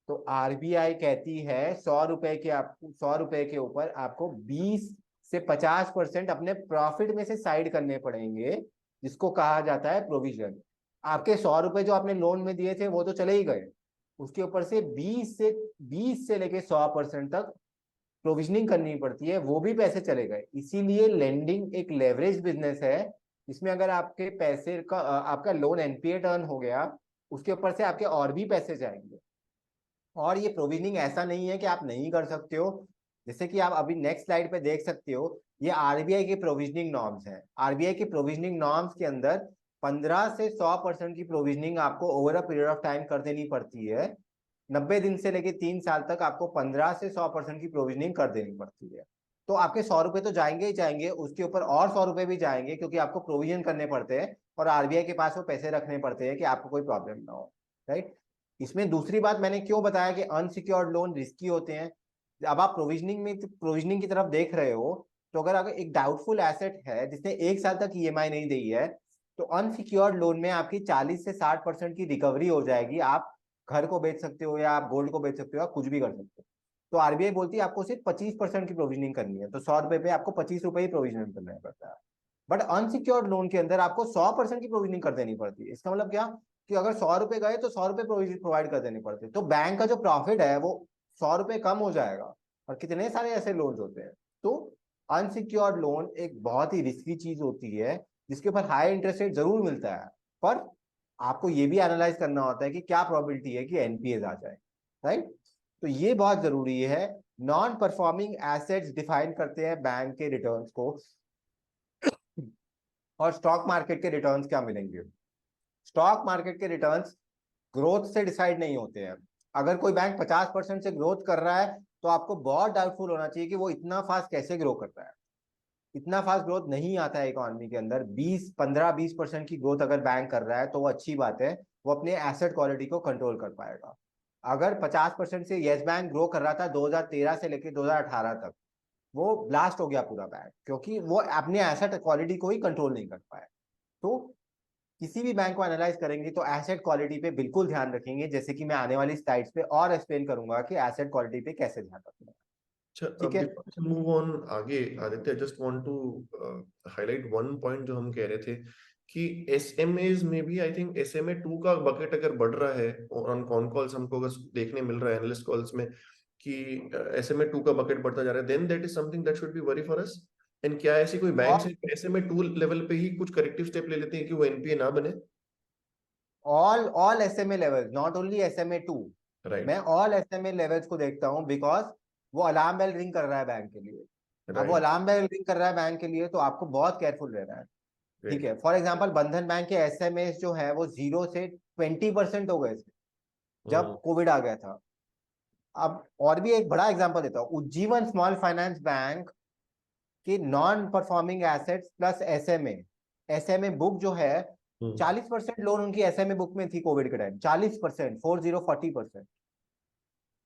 तो आरबीआई कहती है 100 रुपए के ऊपर आपको 20 से 50% अपने प्रॉफिट में से साइड करने पड़ेंगे, जिसको कहा जाता है प्रोविजन। आपके 100 रुपए जो आपने लोन में दिए थे वो तो चले ही गए, उसके ऊपर से 20 से लेके 100% तक प्रोविजनिंग करनी पड़ती है, वो भी पैसे चले गए। इसीलिए लेंडिंग एक लेवरेज बिजनेस है, जिसमें अगर आपके पैसे का आपका लोन एनपीए टर्न हो गया, उसके ऊपर से आपके और भी पैसे जाएंगे। और ये प्रोविजनिंग ऐसा नहीं है कि आप नहीं कर सकते हो, जैसे कि आप अभी नेक्स्ट स्लाइड पे देख सकते हो, ये आरबीआई के प्रोविजनिंग नॉर्म्स हैं। आरबीआई के प्रोविजनिंग नॉर्म्स के अंदर 15 से 100% की प्रोविजनिंग आपको over a period of time कर देनी पड़ती है। 90 दिन से लेके 3 साल तक आपको 15 से 100% की प्रोविजनिंग कर देनी पड़ती है। तो आपके 100 रुपए तो जाएंगे ही जाएंगे, उसके ऊपर और 100 रुपए भी जाएंगे, क्योंकि आपको प्रोविजन करने पड़ते हैं और आरबीआई के पास वो पैसे रखने पड़ते हैं कि आपको कोई प्रॉब्लम ना हो। राइट। इसमें दूसरी बात मैंने क्यों बताया कि अनसिक्योर्ड लोन रिस्की होते हैं। अब आप प्रोविजनिंग की तरफ देख रहे हो, तो अगर एक डाउटफुल एसेट है जिसने 1 साल तक ईएमआई नहीं दी है, तो अनसिक्योर्ड लोन में आपकी 40 से 60% की रिकवरी हो जाएगी। आप घर को बेच सकते हो या आप गोल्ड को बेच सकते हो, आप कुछ भी कर सकते हो। तो आरबीआई बोलती है आपको सिर्फ 25% की प्रोविजनिंग करनी है, तो 100 रुपए पे आपको 25 रुपए ही प्रोविजन करना पड़ता है। बट अनसिक्योर्ड लोन के अंदर आपको 100% की प्रोविजनिंग कर देनी पड़ती है। इसका मतलब क्या कि अगर 100 रुपए गए तो 100 रुपए प्रोवाइड कर देने पड़ते हैं, तो बैंक का जो प्रॉफिट है वो 100 रुपए कम हो जाएगा। और कितने सारे ऐसे लोन होते हैं। तो अनसिक्योर्ड लोन एक बहुत ही रिस्की चीज होती है, जिसके ऊपर हाई इंटरेस्ट रेट जरूर मिलता है, पर आपको ये भी एनालाइज करना होता है कि क्या प्रोबेबिलिटी है कि एनपीए आ जाए। राइट। तो ये बहुत जरूरी है। नॉन परफॉर्मिंग एसेट्स डिफाइन करते हैं बैंक के रिटर्न्स को। और स्टॉक मार्केट के रिटर्न्स क्या मिलेंगे? स्टॉक मार्केट के रिटर्न्स ग्रोथ से डिसाइड नहीं होते हैं। अगर कोई बैंक 50% से ग्रोथ कर रहा है, तो आपको बहुत डाउटफुल होना चाहिए कि वो इतना फास्ट कैसे ग्रो कर रहा है। इतना फास्ट ग्रोथ नहीं आता है इकोनॉमी के अंदर। 20 15 20% की ग्रोथ अगर बैंक कर रहा है तो वो अच्छी बात है, वो अपने एसेट क्वालिटी को कंट्रोल कर पाएगा। अगर 50% से यस बैंक ग्रो कर रहा था 2013 से लेकर 2018 तक, वो ब्लास्ट हो गया पूरा बैंक, क्योंकि वो अपने एसेट क्वालिटी को ही कंट्रोल नहीं कर पाया। तो किसी भी बैंक को एनालाइज करेंगे तो एसेट क्वालिटी पे बिल्कुल ध्यान रखेंगे, जैसे कि मैं आने वाली स्लाइड्स पे और एक्सप्लेन करूंगा कि एसेट क्वालिटी पे कैसे ध्यान रखना है। अच्छा, ठीक है। बिफोर मूव ऑन आगे Aditya, just want to highlight one point जो हम कह रहे थे कि एसएमएज में भी आई थिंक एसएमए 2 का बकेट अगर बढ़ रहा है, और ऑन कॉन कॉल्स हमको अगर देखने मिल रहा है एनालिस्ट कॉल्स में कि एसएमए 2 का बकेट बढ़ता जा रहा है, then that is something that should be worry for us. And क्या ऐसी कोई बैंक और है एसएमए 2 लेवल पे ही कुछ करेक्टिव स्टेप ले लेते हैं कि वो एनपीए ना बने? All SMA levels, not only SMA 2। Right. मैं ऑल एसएमए लेवल्स को देखता हूँ, बिकॉज वो अलार्म बेल रिंग कर रहा है बैंक के लिए। अब वो राइट। अलार्म बेल रिंग कर रहा है बैंक के लिए, तो आपको बहुत केयरफुल रहना है। ठीक ग्रेट। है। फॉर एग्जाम्पल, बंधन बैंक के एसएमए जो है वो 0 से 20% हो गए थे जब कोविड आ गया था। अब और भी एक बड़ा एग्जांपल देता हूँ, उज्जीवन स्मॉल फाइनेंस बैंक की non performing assets plus SMA, SMA book जो है, 40% लोन उनकी एसएमए बुक में थी कोविड के टाइम। 40%, 40 40%।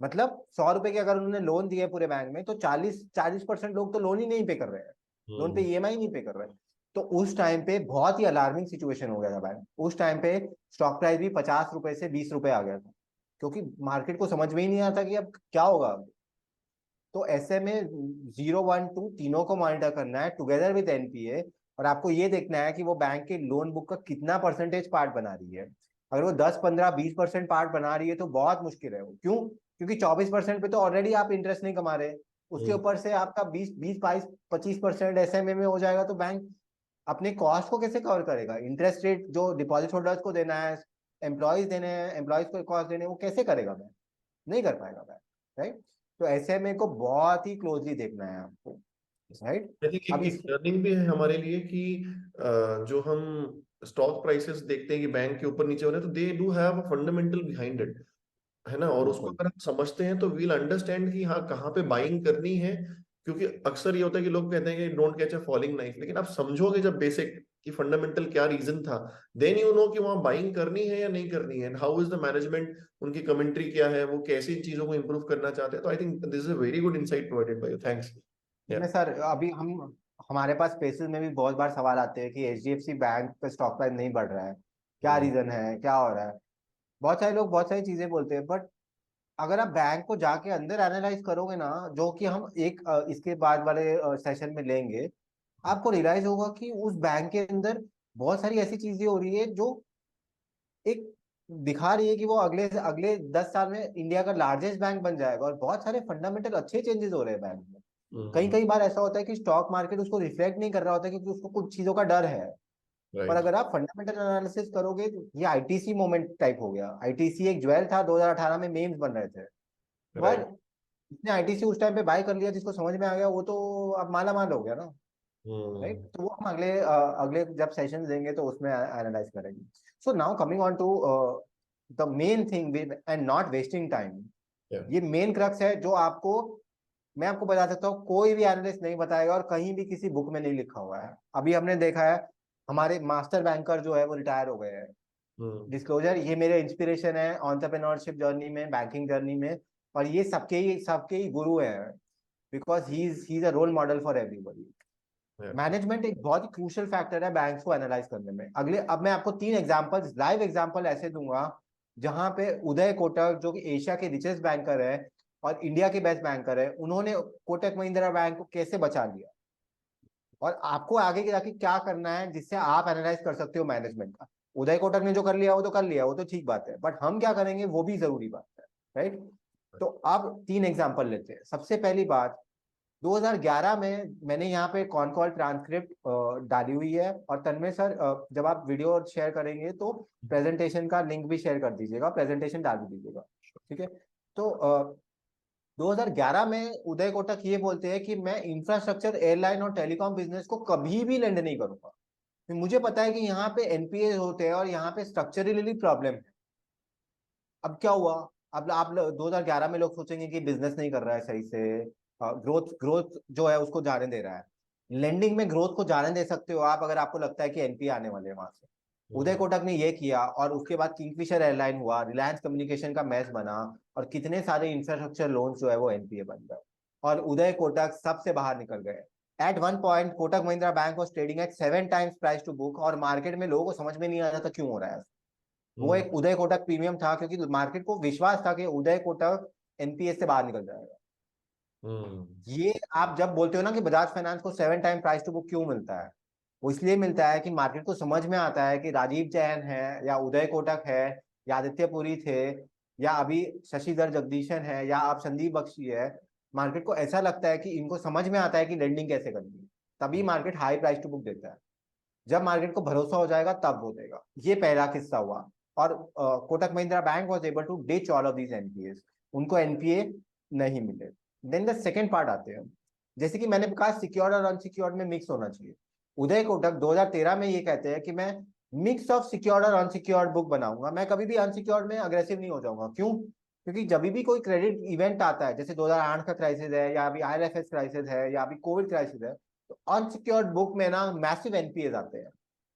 मतलब 100 रुपए के अगर उन्होंने लोन दिए पूरे बैंक में, तो 40% लोग तो लोन ही नहीं पे कर रहे हैं, लोन पे ईएमआई नहीं पे कर रहे हैं। तो उस टाइम पे बहुत ही अलार्मिंग सिचुएशन हो गया था बैंक। उस टाइम पे स्टॉक प्राइस भी 50 रुपए से 20 रुपए आ गया था, क्योंकि मार्केट को समझ में ही नहीं आता कि अब क्या होगा। तो ऐसे में 0 1 2 तीनों को मॉनिटर करना है टुगेदर विद एनपीए। और आपको ये देखना है कि वो बैंक के लोन बुक का कितना परसेंटेज पार्ट बना रही है। अगर वो 10 15 20% पार्ट बना रही है तो बहुत मुश्किल है वो। क्यों? क्योंकि 24% पे तो ऑलरेडी आप इंटरेस्ट नहीं कमा रहे, उसके ऊपर से आपका 20 20 22 25% एसएमए में हो जाएगा, तो बैंक अपने कॉस्ट को कैसे कवर करेगा? इंटरेस्ट रेट जो डिपॉजिट होल्डर्स को देना है, एम्प्लॉयज देने हैं, एम्प्लॉयज को कॉस्ट देने हैं, वो कैसे करेगा बैंक? नहीं कर पाएगा बैंक। राइट। तो एसएमए को बहुत ही क्लोजली देखना है आपको। राइट। आई थिंक अब एक इस लर्निंग भी है हमारे लिए कि जो हम स्टॉक प्राइसेस देखते हैं कि बैंक के ऊपर नीचे हो रहे हैं, तो they do have a fundamental behind it, है ना? और उसको बिल्कुल अगर हम समझते हैं तो वील अंडरस्टैंड कि हाँ कहाँ पे बाइंग करनी है। क्योंकि अक्सर ये होता है कि लोग कहते हैं कि don't catch a falling knife, लेकिन आप समझोगे जब बेसिक कि फंडामेंटल क्या रीजन था, देन यू नो कि वहां बाइंग करनी है या नहीं करनी है, हाउ इज द मैनेजमेंट, उनकी कमेंट्री क्या है, वो कैसे इन चीजों को इंप्रूव करना चाहते हैं। तो I think this is a very good insight provided by you, thanks. Yeah. इसमें सर अभी हम हमारे पास स्पेसेस में भी बहुत बार सवाल आते हैं कि एचडीएफसी बैंक का स्टॉक प्राइस नहीं बढ़ रहा है, क्या Hmm. रीजन है, क्या हो रहा है। बहुत सारे लोग बहुत सारी चीजें बोलते हैं, बट अगर आप बैंक को जाके अंदर एनालाइज करोगे ना, जो कि हम एक इसके बाद वाले सेशन में लेंगे, आपको रियलाइज होगा कि उस बैंक के अंदर बहुत सारी ऐसी चीजें हो रही है जो एक दिखा रही है कि वो अगले अगले 10 साल में इंडिया का लार्जेस्ट बैंक बन जाएगा, और बहुत सारे फंडामेंटल अच्छे चेंजेस हो रहे हैं बैंक में। कई Hmm. कई बार ऐसा होता है कि स्टॉक मार्केट उसको रिफ्लेक्ट नहीं कर रहा होता, क्योंकि उसको कुछ चीजों का डर है। पर Right. अगर आप फंडामेंटल एनालिसिस करोगे तो ये आईटीसी मोमेंट टाइप हो गया। आईटीसी एक ज्वेल था, 2018 में मेम्स बन रहे थे, पर Right. इसने आईटीसी उस टाइम पे बाय कर लिया, जिसको समझ में आ गया वो तो अब माला माल हो गया ना। Right, Hmm. तो वो हम अगले अगले जब सेशन देंगे तो उसमें एनालाइज करेंगे। So now coming on to the main thing and not wasting time. Yeah. ये मेन क्रक्स है जो आपको, मैं आपको बता सकता हूँ, कोई भी एनालिस्ट नहीं बताएगा और कहीं भी किसी बुक में नहीं लिखा हुआ है। अभी हमने देखा है हमारे मास्टर बैंकर जो है वो रिटायर हो गए हैं। Hmm. डिस्क्लोजर, ये मेरे इंस्पिरेशन है एंटरप्रेन्योरशिप जर्नी में, बैंकिंग जर्नी में, और ये सबके ही गुरु हैं, because he is a role model for everybody. Yeah. Management एक बहुत ही क्रूशियल फैक्टर है बैंक्स को एनालाइज करने में। अब मैं आपको 3 एग्जांपल्स, लाइव एग्जांपल ऐसे दूंगा जहां पे उदय कोटक, जो कि एशिया के रिचेस्ट बैंकर है और इंडिया के बेस्ट बैंकर है, उन्होंने कोटक महिंद्रा बैंक को कैसे बचा लिया, और आपको आगे जाके क्या करना है जिससे आप एनालाइज कर सकते हो मैनेजमेंट का। उदय कोटक ने जो कर लिया वो तो कर लिया, वो तो ठीक बात है, बट हम क्या करेंगे वो भी जरूरी बात है। राइट, तो अब 3 एग्जांपल लेते हैं। सबसे पहली बात, 2011 में मैंने यहाँ पे कॉन कॉल ट्रांसक्रिप्ट डाली हुई है, और तन्मय सर जब आप वीडियो शेयर करेंगे तो प्रेजेंटेशन का लिंक भी शेयर कर दीजिएगा, प्रेजेंटेशन डाल भी दीजिएगा। ठीक है, तो 2011 में उदय कोटक ये बोलते हैं कि मैं इंफ्रास्ट्रक्चर, एयरलाइन और टेलीकॉम बिजनेस को कभी भी लेंड नहीं करूंगा, फिर मुझे पता है कि यहाँ पे एनपीए होते हैं और यहाँ पे स्ट्रक्चरली प्रॉब्लम है। अब क्या हुआ, अब आप 2011 में लोग सोचेंगे कि बिजनेस नहीं कर रहा है सही से, ग्रोथ ग्रोथ जो है उसको जाने दे रहा है। लेंडिंग में ग्रोथ को जाने दे सकते हो आप अगर आपको लगता है कि एनपीए आने वाले हैं वहां से। उदय Hmm. कोटक ने ये किया, और उसके बाद किंगफिशर एयरलाइन हुआ, रिलायंस कम्युनिकेशन का मैच बना, और कितने सारे इंफ्रास्ट्रक्चर लोन जो है वो एनपीए बन गए, और उदय कोटक सबसे बाहर निकल गए। At one point Kotak Mahindra bank was trading at 7 times price to book, और मार्केट में लोगों को समझ में नहीं आ रहा था क्यों हो रहा है। वो Hmm. एक उदय कोटक प्रीमियम था, क्योंकि मार्केट को विश्वास था कि उदय कोटक एनपीएस से बाहर निकल जाएगा। Hmm. ये आप जब बोलते हो ना कि बजाज फाइनेंस को 7 टाइम प्राइस टू बुक क्यों मिलता है, वो इसलिए मिलता है कि मार्केट को समझ में आता है कि राजीव जैन है, या उदय कोटक है, या आदित्य पुरी थे, या अभी शशिधर जगदीशन है, या आप संदीप बख्शी है। मार्केट को ऐसा लगता है कि इनको समझ में आता है कि लेंडिंग कैसे करनी है, तभी market high price to book देता है। जब मार्केट को भरोसा हो जाएगा तब वो देगा। ये पहला किस्सा हुआ। और Kotak Mahindra bank was able to ditch all of these NPAs, उनको एनपीए नहीं मिले। देन द सेकेंड पार्ट आते हैं, जैसे कि मैंने कहा सिक्योर्ड और अनसिक्योर्ड में मिक्स होना चाहिए। उदय कोटक 2013 में ये कहते हैं कि मैं मिक्स ऑफ सिक्योर्ड और अनसिक्योर्ड बुक बनाऊंगा, मैं कभी भी अनसिक्योर्ड में अग्रेसिव नहीं हो जाऊंगा। क्यों? क्योंकि जब भी कोई क्रेडिट इवेंट आता है, जैसे 2008 का क्राइसिस है, या अभी आईएलएफएस क्राइसिस है, या अभी कोविड क्राइसिस है, तो अनसिक्योर्ड बुक में ना मैसिव एनपीए आते हैं,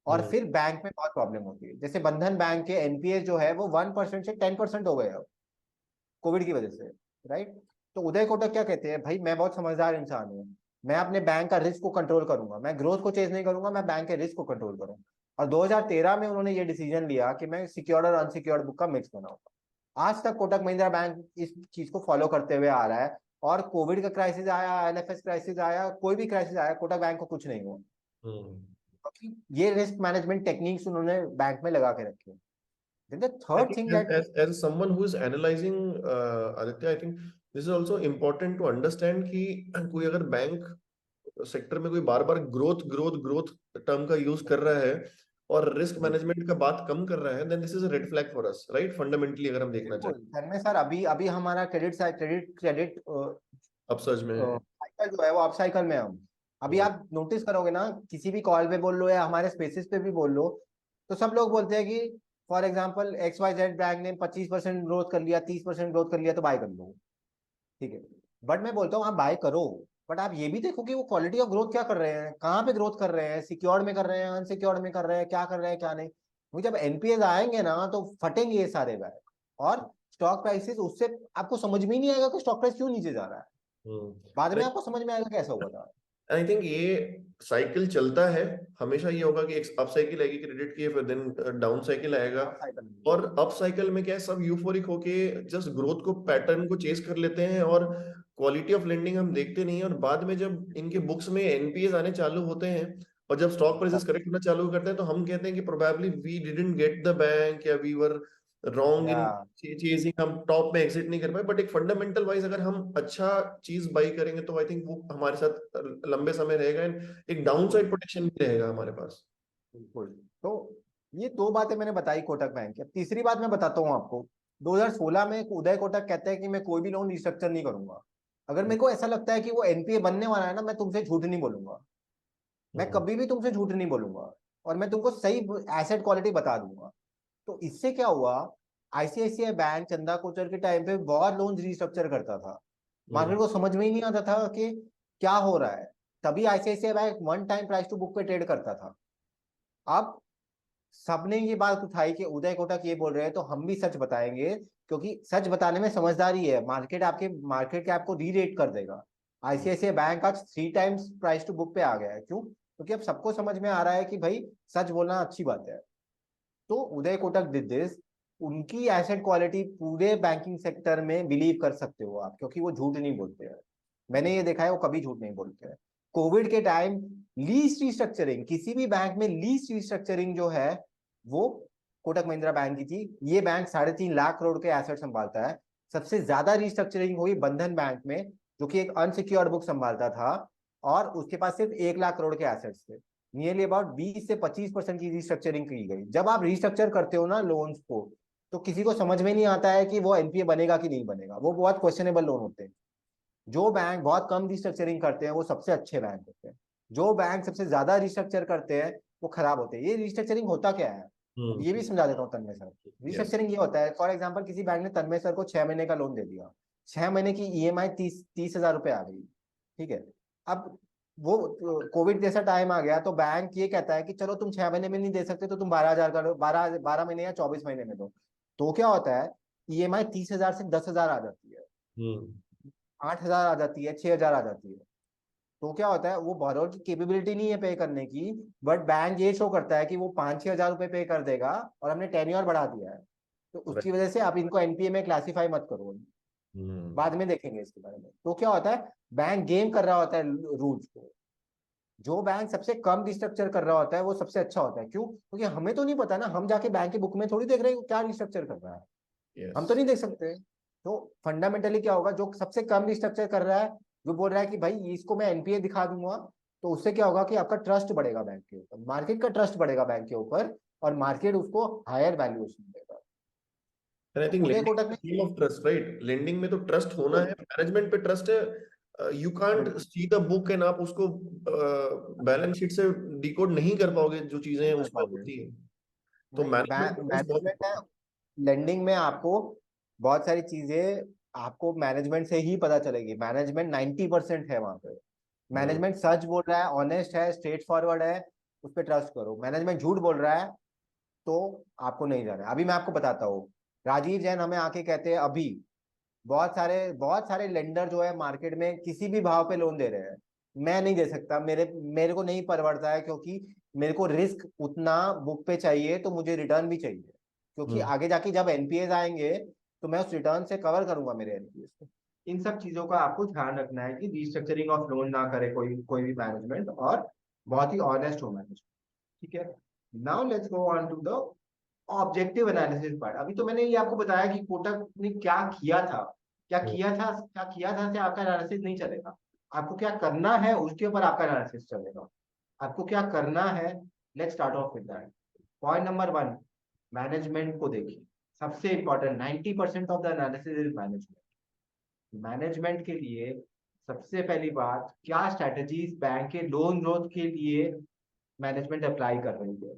और Hmm. फिर बैंक में बहुत प्रॉब्लम होती है। जैसे बंधन बैंक के एनपीए जो है वो 1% से 10% हो गए कोविड की वजह से। राइट, तो उदय कोटक क्या कहते हैं, भाई मैं बहुत समझदार इंसान हूँ, मैं अपने बैंक का रिस्क को कंट्रोल करूंगा, मैं ग्रोथ को चेज नहीं करूंगा, मैं बैंक के रिस्क को कंट्रोल करूंगा। और 2013 में उन्होंने ये डिसीजन लिया कि मैं सिक्योर्ड और अनसिक्योर्ड बुक का मिक्स बनाऊंगा। आज तक कोटक महिंद्रा बैंक इस चीज को फॉलो करते हुए आ रहा है, और कोविड का क्राइसिस आया, एलएफएस क्राइसिस आया, कोई भी क्राइसिस आया, कोटक बैंक को कुछ नहीं हुआ, Hmm. क्योंकि ये रिस्क मैनेजमेंट टेक्निक्स उन्होंने बैंक में लगा के रखे। The I third think thing as, that, as someone who is analyzing Aditya, I think this is also important to understand कि कोई अगर बैंक सेक्टर में कोई बार बार ग्रोथ ग्रोथ ग्रोथ टर्म का यूज कर रहा है और रिस्क मैनेजमेंट का बात कम कर रहा है, then this is a red flag for us, right? Fundamentally अगर हम देखना बिल्कुल चाहें धर्मेश सर, अभी अभी हमारा क्रेडिट अपसर्ज में है। साइकिल जो है वो अप साइकिल में है हम। अभी हम्म, आप नोटिस करोगे ना, किसी भी कॉल पे बोल लो या हमारे स्पेसिस पे भी बोल लो, तो सब लोग बोलते हैं कि for example X Y Z bank ने 25% ग्रोथ कर लिया, 30% ग्रोथ कर लिया, तो बाय कर लो। ठीक है, बट मैं बोलता हूँ आप बाय करो, बट आप ये भी देखो कि वो क्वालिटी ऑफ ग्रोथ क्या कर रहे हैं, कहाँ पे ग्रोथ कर रहे हैं, सिक्योर्ड में कर रहे हैं, अनसिक्योर्ड में कर रहे हैं, क्या कर रहे हैं क्या नहीं। क्योंकि जब एनपीएस आएंगे ना तो फटेंगे ये सारे बैंक, और स्टॉक प्राइसेस उससे आपको समझ में ही नहीं आएगा कि स्टॉक प्राइस क्यों नीचे जा रहा है। बाद में हम्म। आपको समझ में आएगा कैसा हुआ था। आई थिंक ये साइकिल चलता है, हमेशा ये होगा कि एक अप साइकिल आएगी क्रेडिट की, फिर देन डाउन साइकिल आएगा। हाँ, साइकिल। और अप साइकिल में क्या है, सब यूफोरिक होके जस्ट ग्रोथ को, पैटर्न को चेस कर लेते हैं, और क्वालिटी ऑफ लेंडिंग हम देखते नहीं है। और बाद में जब इनके बुक्स में एनपीएस आने चालू होते हैं, और जब स्टॉक प्राइसेस करेक्ट होना चालू करते हैं, तो हम कहते हैं कि probably we didn't get the bank, या वी वर रॉन्ग या इन चेजिंग, हम टॉप में एग्जिट नहीं कर पाए। बट एक फंडामेंटल वाइज अगर हम अच्छा चीज बाई करेंगे, तो आई थिंक वो हमारे साथ लंबे समय रहेगा, and एक डाउन बिल्कुल साइड प्रोटेक्शन भी रहेगा हमारे पास। बिल्कुल। तो ये दो बातें मैंने बताई कोटक बैंक की। अब तीसरी बात मैं बताता हूँ आपको। 2016 में उदय कोटक कहता है कि मैं कोई भी लोन रिस्ट्रक्चर नहीं करूंगा। अगर मेरे को ऐसा लगता है कि वो एनपीए बनने वाला है ना, मैं तुमसे झूठ नहीं बोलूंगा। मैं हम्म। कभी भी तुमसे झूठ नहीं बोलूंगा, और मैं तुमको सही एसेट क्वालिटी बता दूंगा। तो इससे क्या हुआ, आईसीआईसीआई बैंक चंदा कोचर के टाइम पे बहुत लोन रिस्ट्रक्चर करता था। हम्म। मार्केट को समझ में ही नहीं आता था कि क्या हो रहा है। तभी ICICI bank one time price to book पे ट्रेड करता था। अब सबने ये बात उठाई कि उदय कोटक ये बोल रहे हैं, तो हम भी सच बताएंगे, क्योंकि सच बताने में समझदारी है। मार्केट के आपको री रेट कर देगा। आईसीआईसीआई बैंक आज 3 टाइम्स प्राइस टू बुक पे आ गया है। क्यों? क्योंकि अब सबको समझ में आ रहा है कि भाई सच बोलना अच्छी बात है। तो उदय कोटक डिड दिस। उनकी एसेट क्वालिटी पूरे बैंकिंग सेक्टर में बिलीव कर सकते हो आप, क्योंकि वो झूठ नहीं बोलते हैं। मैंने ये देखा है, वो कभी झूठ नहीं बोलते हैं। कोविड के टाइम लीस्ट रिस्ट्रक्चरिंग, किसी भी बैंक में लीस्ट रिस्ट्रक्चरिंग जो है, वो कोटक महिंद्रा बैंक की थी। ये बैंक 3.5 लाख करोड़ के एसेट संभालता है। सबसे ज्यादा रिस्ट्रक्चरिंग हुई बंधन बैंक में, जो कि एक अनसिक्योर्ड बुक संभालता था, और उसके पास सिर्फ 1 लाख करोड़ के एसेट्स थे। नियरली अबाउट 20 से 25% की रिस्ट्रक्चरिंग की गई। जब आप रिस्ट्रक्चर करते हो ना लोन्स को, तो किसी को समझ में नहीं आता है कि वो एनपीए बनेगा कि नहीं बनेगा। वो बहुत क्वेश्चनेबल लोन होते हैं। जो बैंक बहुत कम रिस्ट्रक्चरिंग करते हैं वो सबसे अच्छे बैंक होते हैं। जो बैंक सबसे ज्यादा रिस्ट्रक्चर करते हैं वो खराब होते हैं। ये रिस्ट्रक्चरिंग होता क्या है, अब ये भी हम्म। समझा देता हूँ तन्मय सर। यस। रिस्ट्रक्चरिंग ये होता है, फॉर एग्जाम्पल किसी बैंक ने तन्मय सर को 6 महीने का लोन दे दिया। 6 महीने की ईएमआई 30,000 रुपये आ गई। ठीक है। अब वो कोविड जैसा टाइम आ गया, तो बैंक ये कहता है कि चलो तुम 6 महीने में नहीं दे सकते, तो तुम 12,000 का 12 महीने या 24 महीने में दो। तो क्या होता है, ईएमआई 30,000 से 10,000 आ जाती है, हम्म। 8,000 आ जाती है, 6,000 आ जाती है। तो क्या होता है, वो बोरोअर की कैपेबिलिटी नहीं है पे करने की, बट बैंक ये शो करता है कि वो 5-6 हजार रुपये पे कर देगा, और हमने टेन्योर बढ़ा दिया है। तो उसकी वजह से आप इनको एनपीए में क्लासीफाई मत करो। हम्म। बाद में देखेंगे इसके बारे में। तो क्या होता है, बैंक गेम कर रहा होता है रूल्स को। जो बैंक सबसे कम रिस्ट्रक्चर कर रहा होता है वो सबसे अच्छा होता है। क्यों? क्योंकि हमें तो नहीं पता ना, हम जाके बैंक की बुक में थोड़ी देख रहे हैं क्या रिस्ट्रक्चर कर रहा है। यस। हम तो नहीं देख सकते। तो फंडामेंटली क्या होगा, जो सबसे कम रिस्ट्रक्चर कर रहा है, जो बोल रहा है कि भाई इसको मैं एनपीए दिखा दूंगा, तो उससे क्या होगा कि आपका ट्रस्ट बढ़ेगा बैंक के ऊपर, मार्केट का ट्रस्ट बढ़ेगा बैंक के ऊपर, और मार्केट उसको हायर वैल्यूएशन देगा। एंड आई तो थिंक उदय लेंडिंग कोटक ने game of trust, right? Lending में तो ट्रस्ट होना बिल्कुल है, मैनेजमेंट पे ट्रस्ट है। यू कांट बिल्कुल सी द बुक एंड आप उसको बैलेंस शीट से डिकोड नहीं कर पाओगे, जो चीजें नहीं कर उसमें पाओगे। होती है। तो नहीं, मैनेजमेंट पे ट्रस्ट बहुत मैनेजमेंट है। important लेंडिंग में आपको बहुत सारी चीजें आपको मैनेजमेंट से ही पता चलेगी। मैनेजमेंट 90% है वहां पे। है। मैनेजमेंट सच बोल रहा है, ऑनेस्ट है, स्ट्रेट फॉरवर्ड है, उस पर ट्रस्ट करो। मैनेजमेंट झूठ बोल रहा है, तो आपको नहीं जाना है। अभी मैं आपको बताता हूँ। राजीव जैन हमें आके कहते हैं अभी, बहुत सारे लेंडर जो है मार्केट में किसी भी भाव पे लोन दे रहे हैं। मैं नहीं दे सकता, मेरे मेरे को नहीं परवड़ता है, क्योंकि मेरे को रिस्क उतना बुक पे चाहिए, तो मुझे रिटर्न भी चाहिए, क्योंकि हम्म। आगे जाके जब एनपीएस आएंगे, तो मैं उस रिटर्न से कवर करूंगा मेरे एनपीएस को। इन सब चीजों का आपको ध्यान रखना है कि रिस्ट्रक्चरिंग ऑफ लोन ना करे कोई कोई भी मैनेजमेंट, और बहुत ही ऑनेस्ट हो मैनेजमेंट। ठीक है। Now let's go on to the objective analysis part. अभी तो मैंने ये आपको बताया कि कोटक ने क्या किया था। हम्म। क्या किया था से आपका एनालिसिस नहीं चलेगा। आपको क्या करना है उसके ऊपर आपका एनालिसिस चलेगा। आपको क्या करना है, let's start of with that. Point number 1, management को देखिए। सबसे important, 90% of the analysis is management. Management के लिए सबसे पहली बात, क्या स्ट्रेटजीज बैंक के लोन ग्रोथ के लिए मैनेजमेंट अप्लाई कर रही है।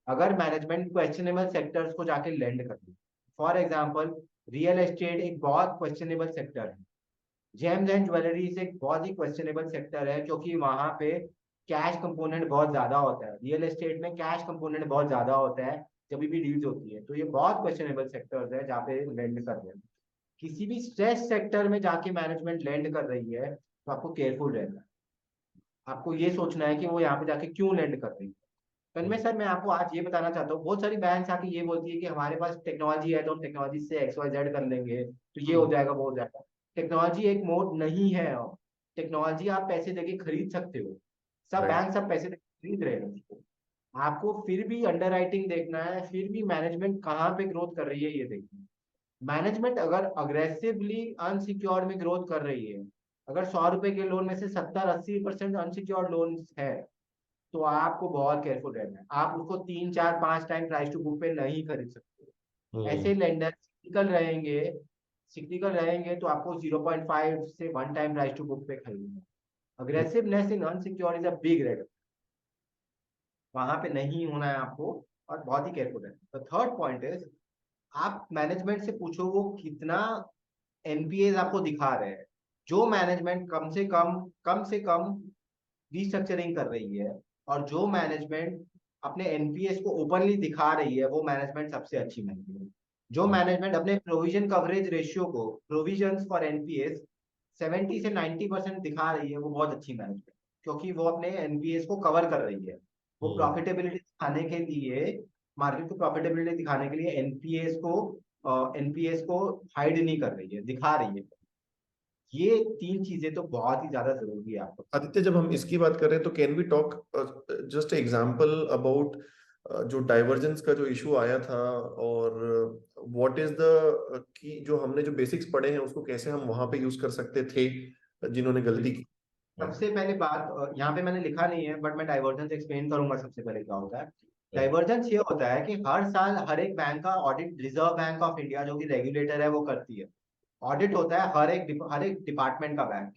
अगर मैनेजमेंट क्वेश्चनेबल सेक्टर्स को जाके लेंड कर दी, फॉर एग्जांपल रियल एस्टेट एक बहुत क्वेश्चनेबल सेक्टर है। जेम्स एंड ज्वेलरीज एक बहुत ही क्वेश्चनेबल सेक्टर है, क्योंकि वहां पे कैश कंपोनेंट बहुत ज्यादा होता है। रियल एस्टेट में कैश कंपोनेंट बहुत ज्यादा होता है जब भी डील्स होती है। तो ये बहुत क्वेश्चनेबल सेक्टर्स है जहाँ पे लेंड कर रहे हैं। किसी भी स्ट्रेस सेक्टर में जाके मैनेजमेंट लैंड कर रही है तो आपको केयरफुल रहना है। आपको ये सोचना है कि वो यहाँ पे जाके क्यों लैंड कर रही है। तन्मय सर, मैं आपको आज ये बताना चाहता हूँ, बहुत सारी बैंक्स आके ये बोलती है कि हमारे पास टेक्नोलॉजी है तो हम टेक्नोलॉजी से XYZ कर लेंगे, तो ये हो जाएगा वो हो जाएगा। टेक्नोलॉजी एक मोड नहीं है। टेक्नोलॉजी आप पैसे देके खरीद सकते हो। सब राइट। बैंक सब पैसे देके खरीद रहे हैं उसको। आपको फिर भी अंडर राइटिंग देखना है, फिर भी मैनेजमेंट कहाँ पे ग्रोथ कर रही है ये देखना है। मैनेजमेंट अगर अग्रेसिवली अनसिक्योर्ड में ग्रोथ कर रही है, अगर 100 रुपए के लोन में से 70-80% अनसिक्योर्ड लोन है, तो आपको बहुत केयरफुल रहना है। आप उसको 3 4 5 टाइम प्राइस टू बुक पे नहीं खरीद सकते। हम्म। ऐसे लेंडर सिक्लिकल रहेंगे तो आपको 0.5 से 1 टाइम प्राइस टू बुक पे खरीदना है। Aggressiveness in unsecure is a big red, वहां पे नहीं होना है आपको, और बहुत ही केयरफुल है। द थर्ड पॉइंट इज, आप मैनेजमेंट से पूछो वो कितना एनपीएस आपको दिखा रहे हैं। जो मैनेजमेंट कम से कम रिस्ट्रक्चरिंग कर रही है, और जो मैनेजमेंट अपने एनपीएस को ओपनली दिखा रही है, वो मैनेजमेंट सबसे अच्छी मैनेजमेंट। जो मैनेजमेंट अपने प्रोविजन कवरेज रेशियो को, प्रोविजन फॉर एनपीएस 70 से 90% दिखा रही है, वो बहुत अच्छी मैनेजमेंट, क्योंकि वो अपने एनपीएस को कवर कर रही है। वो हम्म। प्रॉफिटेबिलिटी दिखाने के लिए, मार्केट को प्रॉफिटेबिलिटी दिखाने के लिए एनपीएस को हाइड नहीं कर रही है, दिखा रही है। ये 3 चीजें तो बहुत ही ज्यादा जरूरी है आपको। आदित्य, जब हम इसकी बात कर रहे हैं तो can we talk just example about जो डाइवर्जेंस का जो इशू आया था, और व्हाट इज द की जो हमने जो बेसिक्स पढ़े हैं उसको कैसे हम वहां पे यूज कर सकते थे जिन्होंने गलती की है। सबसे पहले बात, यहाँ पे मैंने लिखा नहीं है बट मैं डाइवर्जेंस एक्सप्लेन करूंगा। सबसे पहले क्या होता है, राइट। डाइवर्जेंस ये होता है कि हर साल हर एक बैंक का audit reserve bank of India, जो कि रेगुलेटर है, वो करती है। ऑडिट होता है हर एक डिपार्टमेंट का बैंक।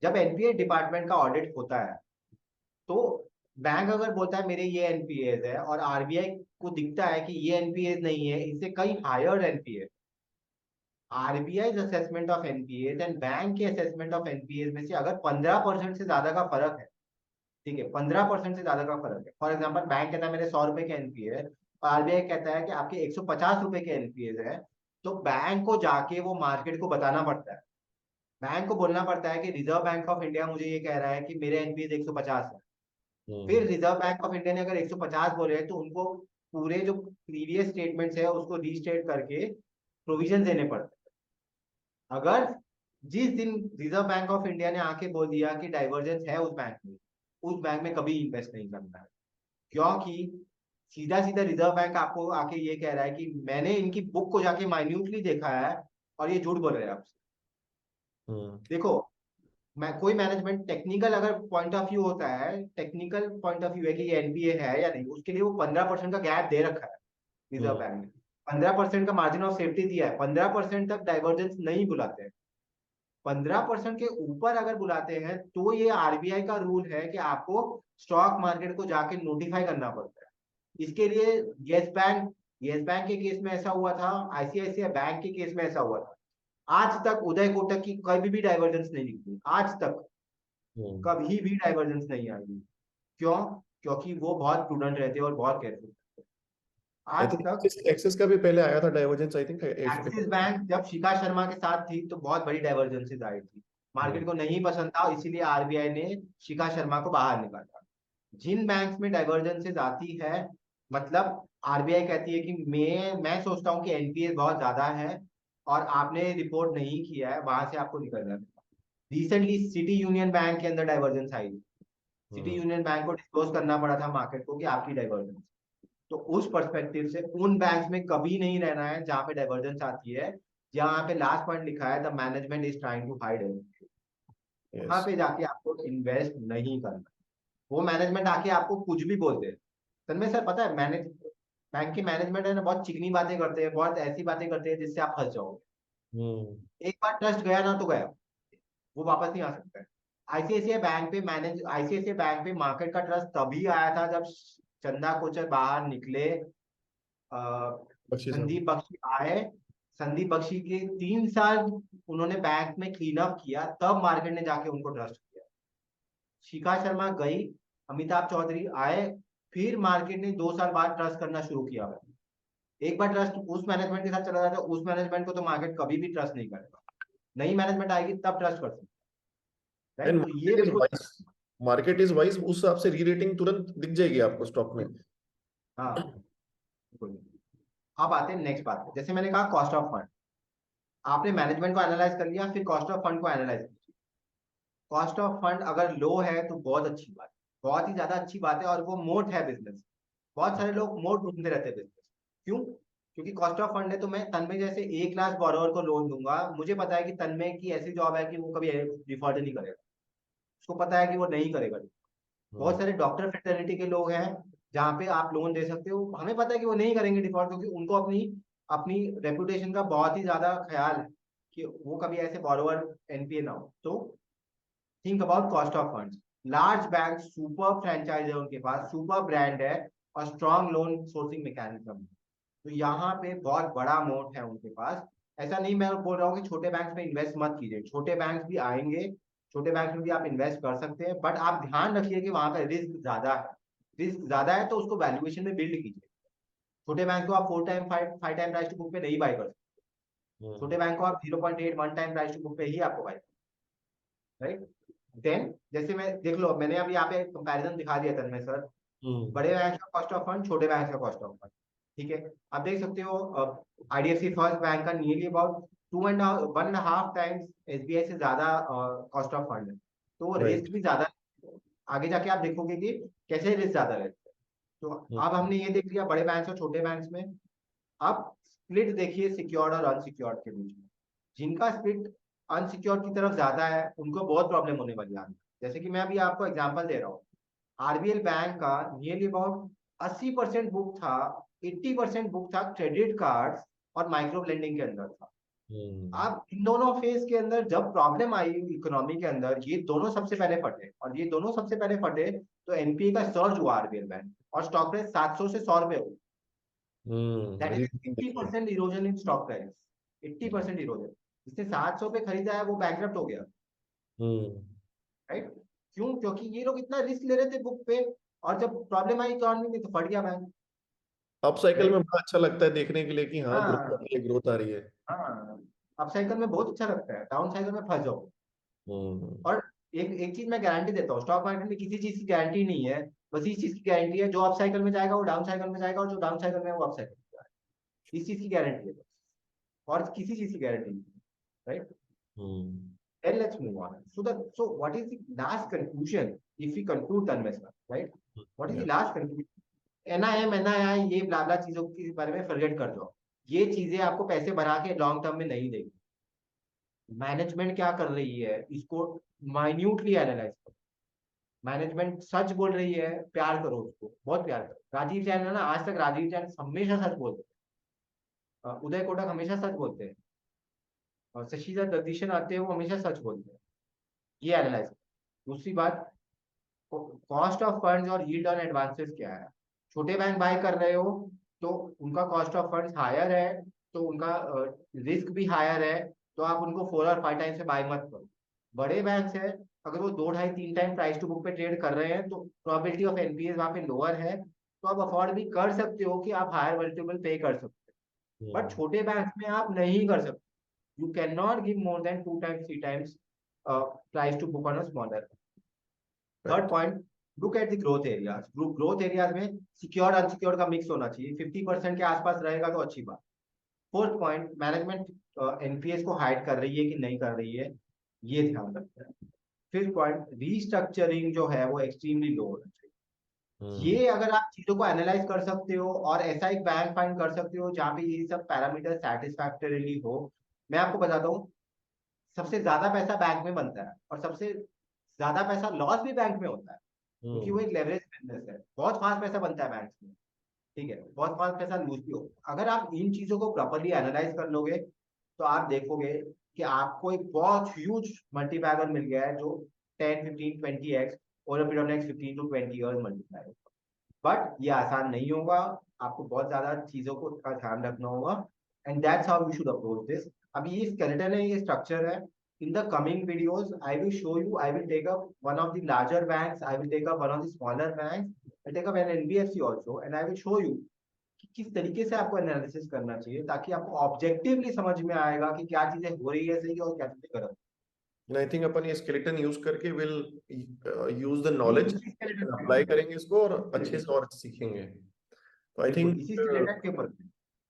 जब एनपीए डिपार्टमेंट का ऑडिट होता है, तो बैंक अगर बोलता है मेरे ये एनपीएस है, और आरबीआई को दिखता है कि ये एनपीएस नहीं है, इससे कहीं higher NPA, RBI assessment of NPAs and bank के असेसमेंट ऑफ एनपीएस में से अगर 15% से ज्यादा का फर्क है, ठीक है, 15% से ज्यादा का फर्क है, फॉर एग्जाम्पल बैंक कहता है मेरे 100 रुपए के एनपीए है, और आरबीआई कहता है कि आपके 150 रुपए के एनपीए है, तो बैंक को जाके वो मार्केट को बताना पड़ता है। बैंक को बोलना पड़ता है कि रिजर्व बैंक ऑफ इंडिया मुझे ये कह रहा है कि मेरे एनपीए 150 है। फिर हम्म। रिजर्व बैंक ऑफ इंडिया ने अगर 150 बोले हैं, तो उनको पूरे जो प्रीवियस स्टेटमेंट्स है उसको रीस्टेट करके प्रोविजन देने पड़ते हैं। अगर जिस दिन रिजर्व बैंक ऑफ इंडिया ने आके बोल दिया कि डाइवर्जेंस है उस बैंक में, उस बैंक में कभी इन्वेस्ट नहीं करना है, क्योंकि सीधा सीधा रिजर्व बैंक आपको आके ये कह रहा है कि मैंने इनकी बुक को जाके माइन्यूटली देखा है, और ये झूठ बोल रहे हैं आपसे। हम्म। देखो, मैं कोई मैनेजमेंट टेक्निकल अगर पॉइंट ऑफ व्यू होता है, टेक्निकल पॉइंट ऑफ व्यू है कि ये एनपीए है या नहीं, उसके लिए वो 15% का गैप दे रखा है रिजर्व हम्म। बैंक ने। 15% का मार्जिन ऑफ सेफ्टी दिया है, 15% तक डाइवर्जेंस नहीं बुलाते हैं। 15% के ऊपर अगर बुलाते हैं तो ये आरबीआई का रूल है कि आपको स्टॉक मार्केट को जाके नोटिफाई करना पड़ता है। इसके लिए यस बैंक के केस में ऐसा हुआ था, आईसीआईसीआई बैंक के केस में ऐसा हुआ था। आज तक उदय कोटक की कभी भी डाइवर्जेंस नहीं निकली, आज तक हम्म। कभी भी डाइवर्जेंस नहीं आई। क्यों? क्योंकि वो बहुत प्रूडेंट रहते हैं और बहुत केयरफुल। आई आज थिंक तक एक्सिस का भी पहले आया था divergence, I think. Axis bank जब शिखा शर्मा के साथ थी तो बहुत बड़ी डाइवर्जेंसेस आई थी, मार्केट को नहीं पसंद था, इसीलिए आरबीआई ने शिखा शर्मा को बाहर निकाला। जिन बैंक्स में डाइवर्जेंसेस आती है, मतलब आरबीआई कहती है कि मैं सोचता हूँ कि एनपीए बहुत ज्यादा है और आपने रिपोर्ट नहीं किया है, वहां से आपको निकलना है। रिसेंटली सिटी यूनियन बैंक के अंदर डाइवर्जेंस आई। सिटी हम्म। यूनियन बैंक को डिस्क्लोज करना पड़ा था मार्केट को कि आपकी डाइवर्जेंस। तो उस पर्सपेक्टिव से उन बैंक्स में कभी नहीं रहना है जहां पे डाइवर्जेंस आती है, जहां पे लास्ट पॉइंट लिखा है the management is trying to hide. वहां यस। पे जाके आपको इन्वेस्ट नहीं करना। वो मैनेजमेंट आके आपको कुछ भी बोल दे। तन्मय सर, पता है बैंक की मैनेजमेंट है ना, बहुत चिकनी बातें करते हैं, बहुत ऐसी बातें करते हैं जिससे आप फंस जाओगे। हम्म। एक बार ट्रस्ट गया ना तो गया, वो वापस नहीं आ सकता है। आईसीआईसीआई बैंक पे मार्केट का ट्रस्ट तभी आया था जब चंदा कोचर बाहर निकले, बख्शी साहब। संदीप बख्शी आए। संदीप बख्शी के 3 साल उन्होंने बैंक में क्लीन अप किया, तब मार्केट ने जाके उनको ट्रस्ट किया। शिखा शर्मा गई, अमिताभ चौधरी आए, फिर मार्केट ने 2 साल बाद ट्रस्ट करना शुरू किया। एक बार ट्रस्ट उस मैनेजमेंट के साथ चला जाता है, उस मैनेजमेंट को तो मार्केट कभी भी ट्रस्ट नहीं करेगा। नई मैनेजमेंट आएगी तब ट्रस्ट कर सकते हैं, एंड राइट? तो ये बिल्कुल मार्केट इज वाइज, उस हिसाब से री रेटिंग तुरंत दिख जाएगी आपको स्टॉक में। हाँ बिल्कुल। अब आते हैं नेक्स्ट बात पे। जैसे मैंने कहा कॉस्ट ऑफ फंड, आपने मैनेजमेंट को एनालाइज कर लिया, फिर कॉस्ट ऑफ फंड को एनालाइज कीजिए। कॉस्ट ऑफ फंड अगर लो है तो बहुत अच्छी बात है, बहुत ही ज्यादा अच्छी बात है, और वो मोट है बिजनेस। बहुत सारे लोग मोट ढूंढते रहते हैं बिजनेस। क्यों? क्योंकि कॉस्ट ऑफ फंड है, तो मैं तन्मय जैसे 1 लाख बोरोवर को लोन दूंगा, मुझे पता है कि तन्मय की ऐसी जॉब है कि वो कभी डिफॉल्ट नहीं करेगा, उसको पता है कि वो नहीं करेगा। बहुत हम्म। सारे डॉक्टर फ्रेटर्निटी के लोग हैं जहाँ पे आप लोन दे सकते हो, हमें पता है कि वो नहीं करेंगे डिफॉल्ट, क्योंकि उनको अपनी अपनी रेपुटेशन का बहुत ही ज्यादा ख्याल है कि वो कभी ऐसे बोरोवर एनपीए ना हो। तो think about cost of funds. Large bank super franchise है उनके पास, सुपर ब्रांड है, और स्ट्रॉन्ग लोन सोर्सिंग मैकेनिज्म है। तो यहाँ पे बहुत बड़ा मोट है उनके पास। ऐसा नहीं मैं बोल रहा हूँ कि छोटे बैंक में इन्वेस्ट मत कीजिए, छोटे बैंक भी आएंगे, छोटे बैंक में भी आप इन्वेस्ट कर सकते हैं, बट आप ध्यान रखिए कि वहां पे रिस्क ज्यादा है। रिस्क ज्यादा है तो उसको वैल्यूएशन में बिल्ड कीजिए। छोटे बैंक को आप 4 time 5 time price to book पे नहीं बाय कर सकते। छोटे बैंक को आप 0.8 1 टाइम प्राइस टू बुक पे ही आपको बाय, राइट? देन जैसे मैं देख लो, मैंने अभी यहाँ पे कंपैरिजन दिखा दिया तन्मय सर, हम्म। बड़े बैंक का कॉस्ट ऑफ फंड, छोटे बैंक का कॉस्ट ऑफ फंड। ठीक है, आप देख सकते हो आईडीएफसी फर्स्ट बैंक का नियरली अबाउट 1.5 टाइम्स एसबीआई से ज्यादा कॉस्ट ऑफ फंड है। तो राइट। रिस्क भी ज्यादा है। आगे जाके आप देखोगे कि कैसे रिस्क ज्यादा रहते हैं। तो अब हमने ये देख लिया बड़े बैंक और छोटे बैंक में। अब स्प्लिट देखिए सिक्योर्ड और अनसिक्योर्ड के बीच में। जिनका स्प्लिट अनसिक्योर्ड की तरफ ज्यादा है उनको बहुत प्रॉब्लम होने वाली है आगे। जैसे कि मैं अभी आपको एग्जांपल दे रहा हूँ, आरबीएल बैंक का नियरली अबाउट 80% बुक था, 80% बुक था क्रेडिट कार्ड्स और माइक्रो लेंडिंग के अंदर था। हम्म। अब इन दोनों फेज के अंदर जब प्रॉब्लम आई इकोनॉमी के अंदर, ये दोनों सबसे पहले फटे, और ये दोनों सबसे पहले फटे तो एनपीए का सर्ज हुआ आरबीएल बैंक, और स्टॉक प्राइस 700 से 100 रुपए हुई। दैट इज री-रेटिंग एट्टी देखिए। Percent erosion in stock price. 80% erosion. जिसने 700 पे खरीदा है वो बैंकरप्ट हो गया, हम्म। राइट? क्यों? क्योंकि ये लोग इतना रिस्क ले रहे थे बुक पे, और जब प्रॉब्लम आई इकोनॉमी में तो फट गया बैंक, अप साइकिल में राइट? बड़ा अच्छा लगता है देखने के लिए कि हाँ ग्रोथ आ हाँ रही है, ग्रोथ आ रही है। हाँ, अप साइकिल में बहुत अच्छा लगता है, डाउन साइकिल में फंस जाओ। हम्म। और एक एक चीज मैं गारंटी देता हूँ, स्टॉक मार्केट में किसी चीज की गारंटी नहीं है, बस इस चीज की गारंटी है जो अप साइकिल में जाएगा वो डाउन साइकिल में जाएगा, और जो डाउन साइकिल में है वो अप साइकिल में जाएगा। इस चीज की गारंटी है बस, और किसी चीज की गारंटी नहीं, right? Hmm. Then let's move on. So what is the last conclusion if we conclude the investment, right? What is the Yeah. last conclusion? NIM NII ये ब्लाबला चीजों के बारे में फॉरगेट कर दो। ये चीजें आपको पैसे बढ़ा के लॉन्ग टर्म में नहीं देगी। मैनेजमेंट क्या कर रही है इसको माइन्यूटली एनालाइज करो। मैनेजमेंट सच बोल रही है, प्यार करो उसको, बहुत प्यार करो। राजीव जैन है ना, आज तक राजीव जैन हमेशा सच बोलते हैं, उदय कोटक हमेशा सच बोलते हैं, और शशिधर जगदीशन आते हैं वो हमेशा सच बोलते हैं। ये एनालाइज करो। दूसरी बात, कॉस्ट ऑफ फंड्स और यील्ड ऑन एडवांसेस क्या है। छोटे बैंक बाय कर रहे हो तो उनका कॉस्ट ऑफ फंड्स हायर है, तो उनका रिस्क भी हायर है, तो आप उनको 4 और 5 टाइम से बाय मत करो। बड़े बैंक है, अगर वो 2 2.5 3 टाइम प्राइस टू बुक पे ट्रेड कर रहे हैं तो प्रोबेबिलिटी ऑफ एनपीए वहां पे लोअर है, तो आप अफोर्ड भी कर सकते हो कि आप हायर मल्टीपल पे कर सकते हो। But hmm. छोटे बैंक में आप नहीं कर सकते। You can not give more than 2 times 3 times price to book on a smaller. Third right. Point, look at the growth areas. Growth areas में सिक्योर अनसिक्योर का मिक्स होना चाहिए, 50% के आसपास रहेगा तो अच्छी बात। फोर्थ पॉइंट, मैनेजमेंट एनपीएस को हाइड कर रही है कि नहीं कर रही है, ये ध्यान रखना है। फिफ्थ पॉइंट, रीस्ट्रक्चरिंग जो है वो एक्सट्रीमली लो होना चाहिए। हम्म। ये अगर आप चीजों को एनालाइज कर सकते हो और ऐसा एक बैंक फाइंड कर सकते हो जहाँ पे ये सब पैरामीटर सेटिस्फैक्टरीली हो, मैं आपको बताता हूँ, सबसे ज्यादा पैसा बैंक में बनता है, और सबसे ज्यादा पैसा लॉस भी बैंक में होता है, क्योंकि वो हम्म। एक लेवरेज बिजनेस है। बहुत फास्ट पैसा बनता है बैंक में, ठीक है, बहुत फास्ट पैसा लूज भी हो। अगर आप इन चीजों को प्रॉपरली एनालाइज कर लोगे तो आप देखोगे कि आपको एक बहुत ह्यूज मल्टीपैगर मिल गया है जो 10 15 20x over period of next 15 to 20 years multiply होगा। बट ये आसान नहीं होगा, आपको बहुत ज्यादा चीजों को का ध्यान रखना होगा, and that's how we should approach this. अभी ये स्केलेटन है, ये स्ट्रक्चर है। In the coming videos I will show you, I will take up one of the larger banks, I will take up one of the smaller banks, I take up an NBFC also, and I will show you किस तरीके से आपको analysis करना चाहिए, ताकि आपको objectively समझ में आएगा कि क्या चीजें हो रही है सही और क्या चीजें गलत। And I think अपन ये स्केलेटन यूज करके विल यूज द नहीं, नॉलेज, इसी skeleton के अप्लाई ऊपर, करेंगे इसको और अच्छे से और सीखेंगे। तो आई बिल्कुल थिंक इसी स्केलेटन के ऊपर।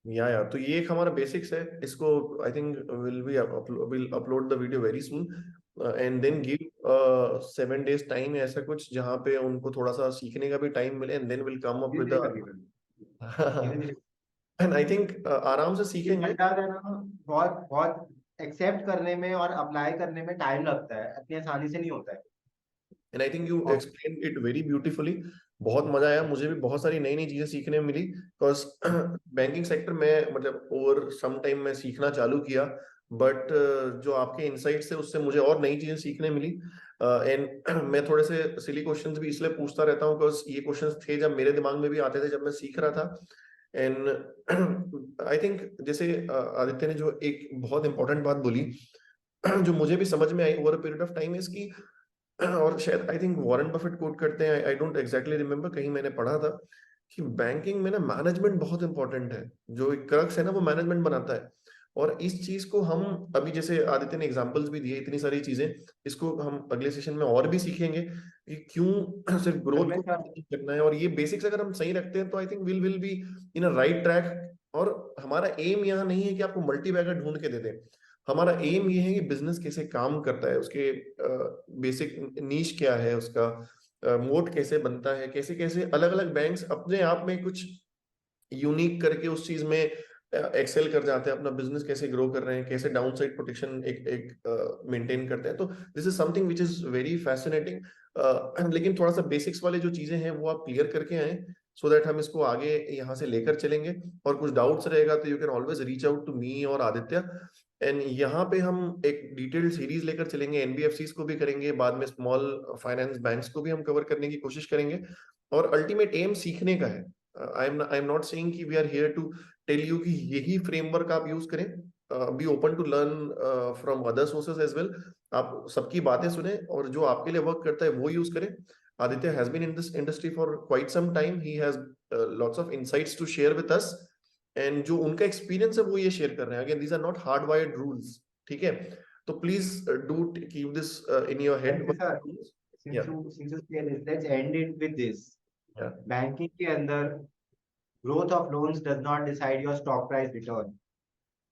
या तो ये एक हमारा बेसिक्स है। इसको I think will upload the video very soon and then give 7 days time, ऐसा कुछ जहाँ पे उनको थोड़ा सा सीखने का भी टाइम मिले, and then will come up धीरे विद धीरे करके धीरे धीरे। एंड आई थिंक आराम से ये सीखेंगे। फंडा है ना, बहुत बहुत एक्सेप्ट करने में और अप्लाई करने में टाइम लगता है, इतनी आसानी से नहीं होता है। एंड आई थिंक यू और एक्सप्लेन इट वेरी ब्यूटीफुली। बहुत मजा आया, मुझे भी बहुत सारी नई नई चीजें सीखने में मिली, बिकॉज बैंकिंग सेक्टर में मतलब ओवर सम टाइम मैं सीखना चालू किया, बट जो आपके इनसाइट से उससे मुझे और नई चीजें सीखने मिली। एंड मैं थोड़े से सिली क्वेश्चंस भी इसलिए पूछता रहता हूँ बिकॉज ये क्वेश्चंस थे जब मेरे दिमाग में भी आते थे जब मैं सीख रहा था। एंड आई थिंक जैसे आदित्य ने जो एक बहुत इंपॉर्टेंट बात बोली जो मुझे भी समझ में आई over a period of time, इसकी और शायद I think Warren Buffett quote करते हैं, आई डोंट एग्जैक्टली रिमेम्बर, कहीं मैंने पढ़ा था कि बैंकिंग में ना मैनेजमेंट बहुत इंपॉर्टेंट है। जो एक क्रक्स है ना वो मैनेजमेंट बनाता है। और इस चीज को हम अभी जैसे आदित्य ने एग्जांपल्स भी दिए इतनी सारी चीजें, इसको हम अगले सेशन में और भी सीखेंगे कि क्यों सिर्फ ग्रोथ को हमेशा करना है। और ये बेसिक्स अगर हम सही रखते हैं तो आई think will be in a right track. और हमारा एम यहाँ नहीं है कि आपको मल्टी बैगर ढूंढ के दे दें। हमारा एम ये है कि बिजनेस कैसे काम करता है, उसके बेसिक नीश क्या है, उसका मोड कैसे बनता है, कैसे कैसे अलग अलग बैंक्स अपने आप में कुछ यूनिक करके उस चीज में एक्सेल कर जाते हैं, अपना बिजनेस कैसे ग्रो कर रहे हैं, कैसे डाउन साइड प्रोटेक्शन एक एक मेंटेन करते हैं। तो this is something which is very fascinating. लेकिन थोड़ा सा बेसिक्स वाले जो चीजें हैं वो आप क्लियर करके आए, सो दैट हम इसको आगे यहाँ से लेकर चलेंगे। और कुछ डाउट्स रहेगा तो you can always reach out to me और आदित्य। एंड यहाँ पे हम एक डिटेल्ड सीरीज लेकर चलेंगे, एनबीएफसीज को भी करेंगे, बाद में स्मॉल फाइनेंस बैंक्स को भी हम कवर करने की कोशिश करेंगे। और अल्टीमेट एम सीखने का है। आई एम नॉट सेइंग कि we are here to tell you कि यही फ्रेमवर्क आप यूज करें। Be open to learn from other sources as well. आप सबकी बातें सुने और जो आपके लिए वर्क करता है वो यूज करें। Aditya has been in this industry for quite some time, he has lots of insights to share with us, and जो उनका एक्सपीरियंस है वो ये शेयर कर रहे हैं। Again these are not hard wired rules, ठीक है? तो please do keep this in your head. Thank you sir. since you say this, let's end it with this. Banking के अंदर growth of loans does not decide your stock price return.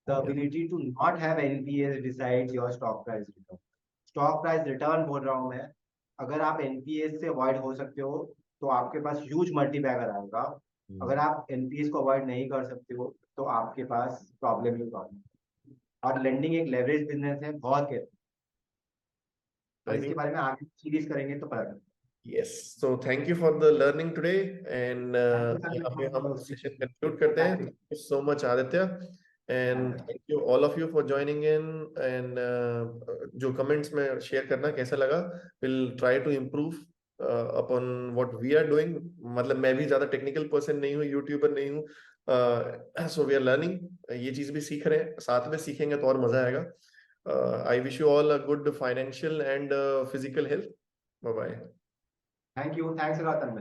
The ability to not have NPAs decides your stock price return. Stock price return बोल रहा हूँ मैं, अगर आप NPAs से avoid हो सकते हो तो आपके पास ह्यूज मल्टीबैगर आएगा। अगर आप NPAs को अवॉइड नहीं कर सकते हो तो आपके पास प्रॉब्लम ही प्रॉब्लम। और लेंडिंग एक लेवरेज बिजनेस है, बहुत केयर। और इसके बारे में आगे सीरीज करेंगे तो पता चलेगा। Yes, so thank you for the learning today, and यहाँ पे हम सेशन कंक्लूड करते हैं। Thank you so much Aditya, and thank you all of you for joining in, and जो comments में share करना कैसा लगा, we'll try to improve upon what we are doing। मतलब मैं भी ज्यादा टेक्निकल पर्सन नहीं हूँ, यूट्यूबर नहीं हूँ, so we are learning। ये चीज भी सीख रहे हैं, साथ में सीखेंगे तो और मजा आएगा। I wish you all a good financial and physical health। Bye bye। Thank you. Thanks a lot, Tanmay.